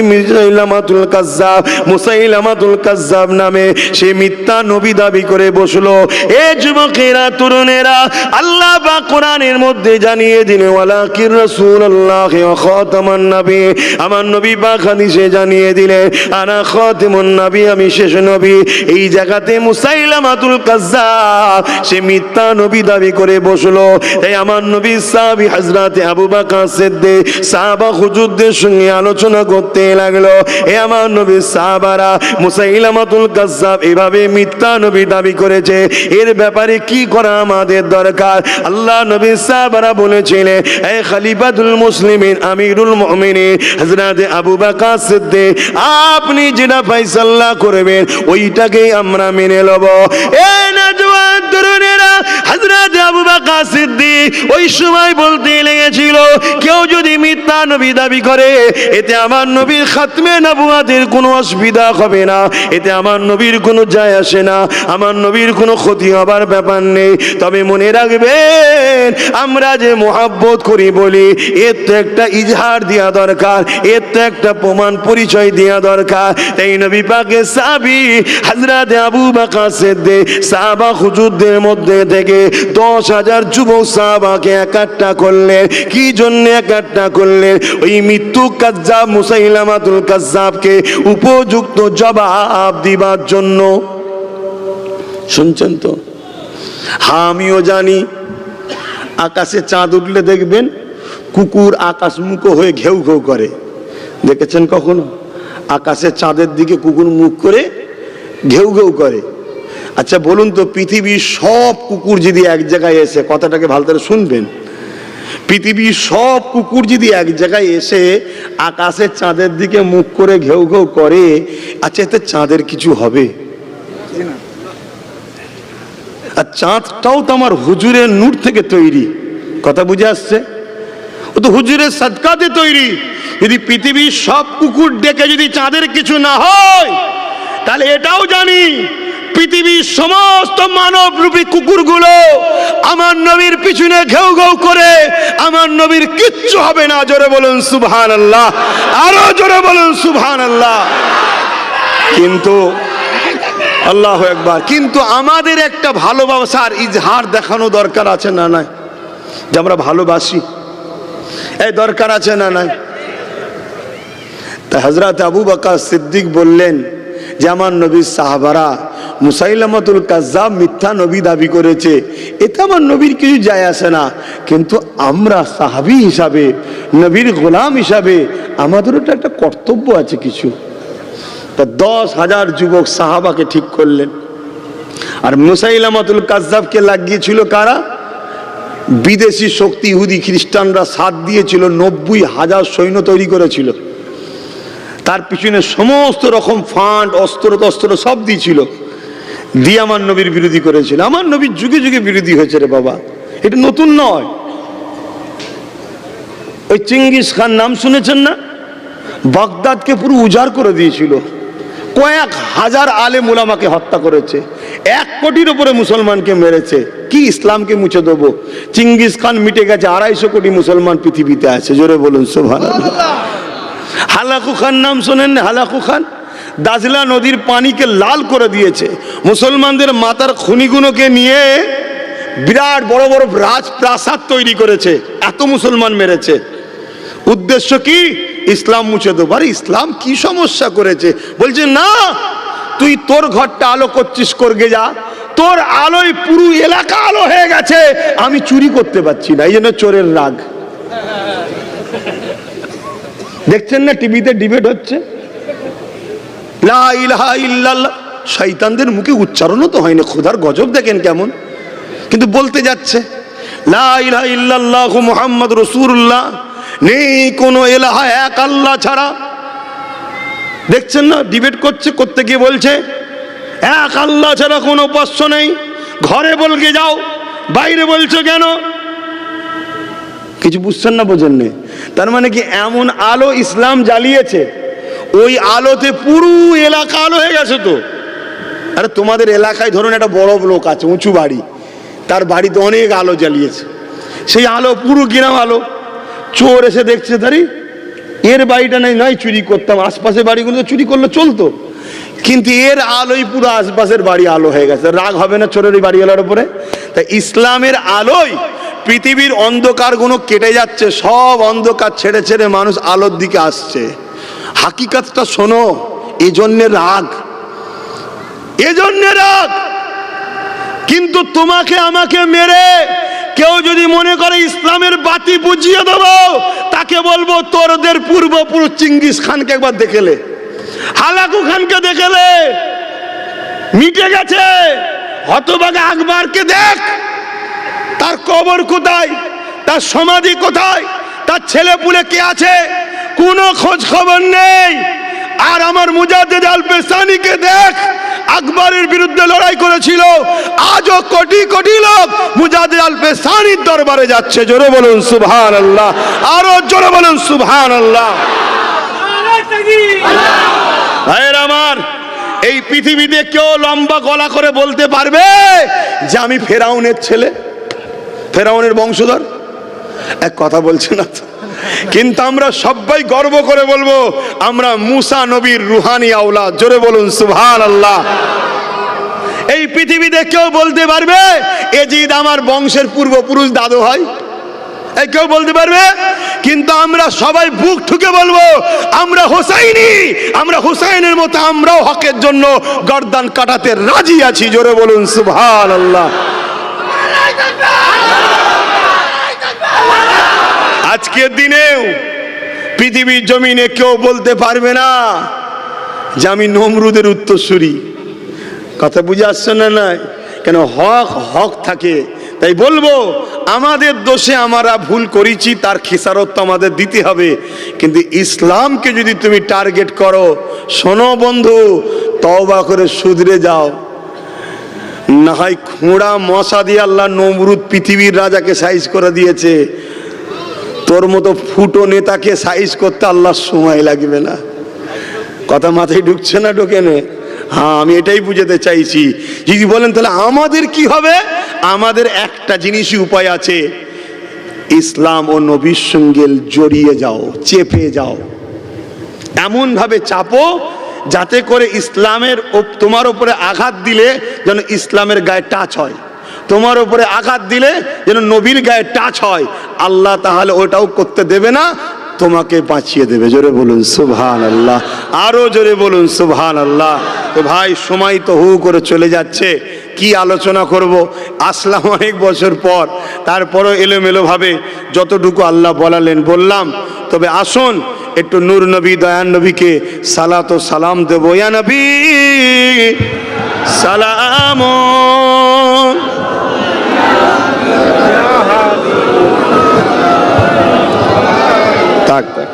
মুসাইলামাতুল কাজ্জাব নামে সে মিথ্যা নবী দাবি করে বসলো। এ যুবকেরা, তরুণেরা, আল্লাহ পাক কোরআনের মধ্যে জানিয়ে দিলেন ওয়ালাকির রাসূলুল্লাহ ওয়া খাতামান নবী, আমার নবী পাক হাদিসে জানিয়ে দিলেন আনা খাতিমুন নবী, আমি শেষ নবী। এই জায়গাতে মুসাইলামাতুল কাজ্জাব সে মিথ্যা নবী দাবি করে বসলো। তাই আমার নবী সাহাবী হযরত আবু বকর সিদ্দিক সাহাবা হুজুরদের সঙ্গে আলোচনা করতে লাগলো, এ আমার নবী সাহাবারা, মুসাইলামাতুল কাজ্জাব এভাবে মিথ্যা নবী দাবি করেছে, এর ব্যাপারে কি করা আমাদের দরকার? আল্লাহ নবী সাহাবারা বলেছিলেন, এ খলিফাতুল মুসলিমিন, আমিরুল মুমিনিন হযরত আবু বকর সিদ্দিক, আপনি যেটা ফয়সালা করবেন ওইটাকেই আমরা মেনে নেব। এ নওজওয়ান তরুণেরা, হযরত আবু বকর সিদ্দিক ওই সময় বলতে লেগেছিল, কেউ যদি মিথ্যা নবী দাবি করে এতে আমার নবীর খাতমে নবুয়তের কোনো অসুবিধা হবে না, এতে আমার নবীর কোনো যায় আসে না, আমার নবীর কোনো ক্ষতি হবার ব্যাপার নেই। তবে মনে রাখবেন, আমরা যে মোহাব্বত করি বলি, এর তো একটা ইজহার দেওয়া দরকার, এর তো একটা প্রমাণ পরিচয় দেওয়া দরকার। তাই নবী পাকের সাহাবী হযরত আবু বকর সিদ্দিক সাহাবা হুজুরদের মধ্যে থেকে 10,000 যুবক সাহাবাকে একাট্টা করলেন। কি জন্য একাট্টা করলেন? ওই মৃত্যু কাজ্জাব মুসাইলামাতুল কাজ্জাবকে উপযুক্ত জবাব দিবার জন্য। শুনছেন তো? হ্যাঁ, আমিও জানি আকাশে চাঁদ উঠলে দেখবেন কুকুর আকাশমুখো হয়ে ঘেউ ঘেউ করে। দেখেছেন কখনো? আকাশে চাঁদের দিকে কুকুর মুখ করে ঘেউ ঘেউ করে। আচ্ছা বলুন তো, পৃথিবীর সব কুকুর যদি এক জায়গায় এসে, কথাটাকে ভালো করে শুনবেন, পৃথিবীর সব কুকুর যদি এক জায়গায় এসে আকাশে চাঁদের দিকে মুখ করে ঘেউ ঘেউ করে, আচ্ছা এতে চাঁদের কিছু হবে? আর চাঁদটাও তো আমার হুজুরের নূর থেকে তৈরি, কথা বুঝে আসছে? ও তো হুজুরের সাদকাতে তৈরি। যদি পৃথিবীর সব কুকুর ডেকে যদি চাঁদের কিছু না হয়, তাহলে এটাও জানি পৃথিবীর সমস্ত মানবরূপী কুকুরগুলো আমার নবীর পিছনে ঘেউ ঘেউ করে, আমার নবীর কিচ্ছু হবে না। জোরে বলুন সুবহানাল্লাহ, আরো জোরে বলুন সুবহানাল্লাহ। কিন্তু আল্লাহু আকবার, কিন্তু আমাদের একটা ভালোবাসার ইজহার দেখানো দরকার আছে না নাই? যে আমরা ভালোবাসি, এই দরকার আছে না নাই? তা হযরত আবু বকর সিদ্দিক বললেন যে আমার নবীর সাহাবারা মুসাইলামাতুল কাজ্জাব মিথ্যা নবী দাবি করেছে, এতে আমার নবীর কিছু যায় আসে না, কিন্তু আমরা সাহাবী হিসাবে, নবীর গোলাম হিসাবে আমাদেরও তো একটা কর্তব্য আছে কিছু। তা 10,000 যুবক সাহাবাকে ঠিক করলেন। আর মুসাইলামাতুল কাজ্জাবকে লাগিয়েছিল কারা? বিদেশি শক্তি, ইহুদি খ্রিস্টানরা সাথ দিয়েছিল, 90,000 সৈন্য তৈরি করেছিল। তার পিছনে সমস্ত রকম ফান্ড, অস্ত্র টস্ত্র সব দিয়েছিল, দিয়ে আমার নবীর বিরোধী করেছিল। আমার নবীর যুগে যুগে বিরোধী হয়েছে রে বাবা, এটা নতুন নয়। ওই চিঙ্গিস খান নাম শুনেছেন না? বাগদাদকে পুরো উজাড় করে দিয়েছিল, কয়েক হাজার আলেম উলামাকে হত্যা করেছে, 1 কোটির উপরে মুসলমানকে মেরেছে। কি ইসলামকে মুছে দেবো? চিঙ্গিস খান মিটে গেছে, 250 কোটি মুসলমান পৃথিবীতে আছে। জোরে বলুন সুবহানাল্লাহ। হালাকু খান নাম শোনেন না? হালাকু খান দাজলা নদীর পানিকে লাল করে দিয়েছে, মুসলমানদের মাথার খুনিগুলোকে নিয়ে বিরাট বড় বড় রাজপ্রাসাদ তৈরি করেছে, এত মুসলমান মেরেছে। উদ্দেশ্য কি? ইসলাম মুছে দেবো। আরে ইসলাম কি সমস্যা করেছে? বলছে না, তুই তোর ঘরটা আলো করছিস, করগে যা, তোর আলোয় পুরো এলাকা আলো হয়ে গেছে, আমি চুরি করতে পারছি না, এই জন্য চোরের রাগ। দেখছেন না টিভিতে ডিবেট হচ্ছে, লা ইলাহা ইল্লাল্লাহ, শয়তানদের মুখে উচ্চারণও তো হয় না, খোদার গজব দেখেন কেমন, কিন্তু বলতে যাচ্ছে লা ইলাহা ইল্লাল্লাহ মুহাম্মদ রাসূলুল্লাহ, নেই কোনো এলাহা এক আল্লাহ ছাড়া। দেখছেন না ডিবেট করছে, করতে গিয়ে বলছে এক আল্লাহ ছাড়া কোনো উপাস্য নেই, ঘরে বলকে যাও, বাইরে বলছো কেন? কিছু বুঝছেন না, বোঝেন না? তার মানে কি এমন আলো ইসলাম জ্বালিয়েছে, ওই আলোতে পুরো এলাকা আলো হয়ে গেছে। তো আরে তোমাদের এলাকায় ধরুন একটা বড় লোক আছে, উঁচু বাড়ি, তার বাড়িতে অনেক আলো জ্বালিয়েছে, সেই আলো পুরো গ্রাম আলো। চোর এসে দেখছে ধরি এর বাড়িটা নেই, নয় চুরি করতাম, আশপাশের বাড়িগুলো তো চুরি করলে চলতো, কিন্তু এর আলোই পুরো আশপাশের বাড়ি আলো হয়ে গেছে, রাগ হবে না চোরের ওই বাড়িওয়ালার উপরে? তাই ইসলামের আলোয় পৃথিবীর অন্ধকারগুলো কেটে যাচ্ছে, সব অন্ধকার ছেড়ে ছেড়ে মানুষ আলোর দিকে আসছে। হাকিকতটা শোনো, এজন্য রাগ, এজন্য রাগ। কিন্তু তোমাকে আমাকে মেরে কেউ যদি মনে করে ইসলামের বাতি বুঝিয়ে দেবো, তাকে বলবো তোরদের পূর্বপুরুষ চিঙ্গিস খানকে একবার দেখেলে, হালাকু খানকে দেখেলে, মিটে গেছে। হতভাগা আকবরকে দেখ, তার কবর কোথায়, তার সমাধি কোথায়, তার ছেলে পুলে কে আছে, কোনো খোঁজ খবর নেই। আর আমার মুজাদ্দেদ আল পেসানিকে দেখ, আকবরের বিরুদ্ধে লড়াই করেছিল, আজও কোটি কোটি লোক মুজাদ্দেদ আল পেসানির দরবারে যাচ্ছে। জোরে বলুন সুবহানাল্লাহ, আরো জোরে বলুন সুবহানাল্লাহ। ভাইয়ের আমার, এই পৃথিবীতে কেউ লম্বা গলা করে বলতে পারবে যে আমি ফেরাউনের ছেলে, ফেরাউনের বংশধর? এক কথা বলছে না তো, কিন্তু আমরা সবাই গর্ব করে বলবো আমরা মুসা নবীর রুহানি আওলাদ। জোরে বলুন সুবহানাল্লাহ। এই পৃথিবীতে কেউ বলতে পারবে এজিদ আমার বংশের পূর্বপুরুষ দাদু হয়? এই কেউ বলতে পারবে? কিন্তু আমরা সবাই বুক ঠুকে বলবো আমরা হোসাইনি, আমরা হোসাইনের মতো আমরাও হকের জন্য গর্দান কাটাতে রাজি আছি। জোরে বলুন সুবহানাল্লাহ। আজকের দিনেও পৃথিবীর জমিনে কেউ বলতে পারবে না যে আমি নমরুদের উত্তরসূরি। কথা বুঝে আসছে না? নাই কেন, হক হক থাকে। তাই বলবো আমাদের দোষে আমরা ভুল করেছি, তার খেসারত তো আমাদের দিতে হবে। কিন্তু ইসলামকে যদি তুমি টার্গেট করো, শোনো বন্ধু, তওবা করে শুধরে যাও। না হয় খোঁড়া মশা দিয়ে আল্লাহ নমরুদ পৃথিবীর রাজাকে সাইজ করে দিয়েছে, তোর মতো ফুটো নেতাকে সাইজ করতে আল্লাহর সময় লাগবে না। কথা মাথায় ঢুকছে না? ঢোকে না? হ্যাঁ, আমি এটাই বুঝাতে চাইছি। যদি বলেন তাহলে আমাদের কি হবে, আমাদের একটা জিনিসই উপায় আছে, ইসলাম ও নবীর সঙ্গে জড়িয়ে যাও, চেপে যাও, এমন ভাবে চাপো যাতে করে ইসলামের তোমার উপরে আঘাত দিলে যেন ইসলামের গায়ে টাচ হয়, তোমার উপরে আঘাত দিলে যেন নবীর গায়ে টাচ হয়। আল্লাহ তাহলে ওটাও করতে দেবে না, তোমাকে বাঁচিয়ে দেবে। জোরে বলুন সুবহানাল্লাহ, আরো জোরে বলুন সুবহানাল্লাহ। তো ভাই, সময় তো হু করে চলে যাচ্ছে, কি আলোচনা করব? আসলাম অনেক বছর পর, তারপরও এলোমেলো ভাবে যতটুকু আল্লাহ বলালেন বললাম। তবে আসুন একটু নূর নবী দয়ান নবীকে সালাত ও সালাম দেব। ইয়া নবী সালাম, থাক থাক।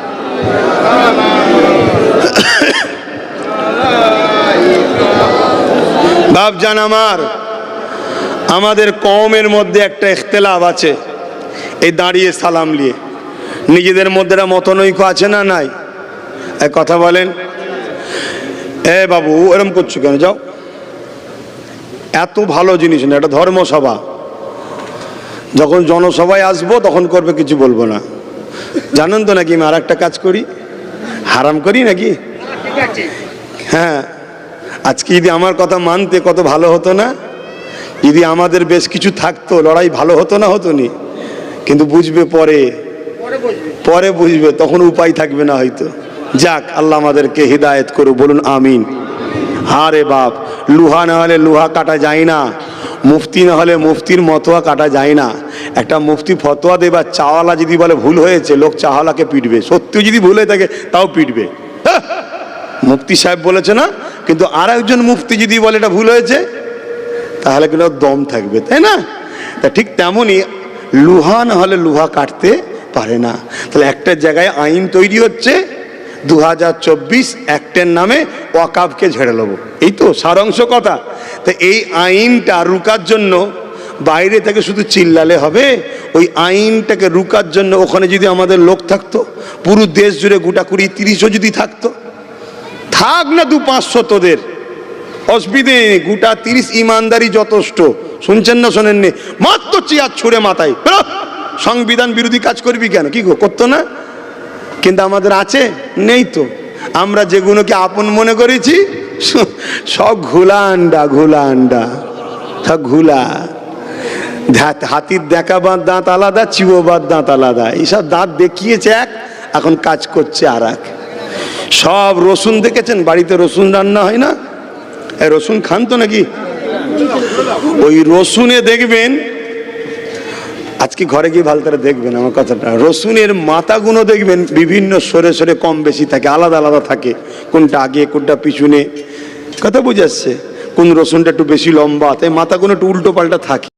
বাপজান আমার, আমাদের কওমের মধ্যে একটা ইখতিলাফ আছে, এই দাঁড়িয়ে সালাম নিয়ে নিজেদের মধ্যে মতনৈক্য আছে না নাই? এক কথা বলেন। এ বাবু, এরম করছো কেন? যাও, এত ভালো জিনিস না, এটা ধর্মসভা। যখন জনসভায় আসবো তখন করবে, কিছু বলবো না। জানেন তো নাকি আমি আর একটা কাজ করি, হারাম করি নাকি? হ্যাঁ, আজকে যদি আমার কথা মানতে কত ভালো হতো না, যদি আমাদের বেশ কিছু থাকতো লড়াই ভালো হতো না হতো নি, কিন্তু বুঝবে পরে, পরে বুঝবে, তখন উপায় থাকবে না হয়তো। যাক, আল্লাহ আমাদেরকে হিদায়েত করো, বলুন আমিন। আরে বাপ, লোহা না হলে লোহা কাটা যায় না, মুফতি না হলে মুফতির মতোয়া কাটা যায় না। একটা মুফতি ফতোয়া দেবা, চাওয়ালা যদি বলে ভুল হয়েছে, লোক চাওয়ালাকে পিটবে, সত্যিও যদি ভুল হয়ে থাকে তাও পিটবে। হ্যাঁ, মুফতি সাহেব বলেছে না, কিন্তু আর একজন মুফতি যদি বলে এটা ভুল হয়েছে, তাহলে কিন্তু দম থাকবে, তাই না? তা ঠিক তেমনই লোহা না হলে লোহা কাটতে পারে না। তাহলে একটা জায়গায় আইন তৈরি হচ্ছে, 2024 অ্যাক্টের নামে ওয়াকাফকে ঝেড়ে নেবো, এই তো সারাংশ কথা। তো এই আইনটা রুকার জন্য বাইরে থেকে শুধু চিল্লালে হবে? ওই আইনটাকে রুকার জন্য ওখানে যদি আমাদের লোক থাকতো, পুরো দেশ জুড়ে গোটা 20-30ও যদি থাকতো, থাক না 200-500, তোদের অসুবিধে নেই, গোটা 30 ইমানদারি যথেষ্ট। শুনছেন না শোনেননি? মাত্র চেয়ার ছুঁড়ে মাথায়, সংবিধান বিরোধী কাজ করবি কেন? কি করতো না? কিন্তু আমাদের আছে? নেই তো। আমরা যেগুলোকে আপন মনে করেছি সব ঘোলা আন্ডা, ঘোলা আন্ডা, সব ঘোলা। হাতির দেখাবার দাঁত আলাদা, চিবোবার দাঁত আলাদা। এইসব দাঁত দেখিয়েছে এক, এখন কাজ করছে আর এক। সব রসুন দেখেছেন, বাড়িতে রসুন রান্না হয় না? রসুন খান তো নাকি? ওই রসুনে দেখবেন, আজকে ঘরে গিয়ে ভালো করে দেখবেন আমার কথাটা, রসুনের মাথাগুলো দেখবেন বিভিন্ন সরে সরে কম বেশি থাকে, আলাদা আলাদা থাকে, কোনটা আগে কোনটা পিছনে। কথা বুঝে আসছে? কোন রসুনটা একটু বেশি লম্বা, তাই মাথাগুলো একটু উল্টো পাল্টা থাকে।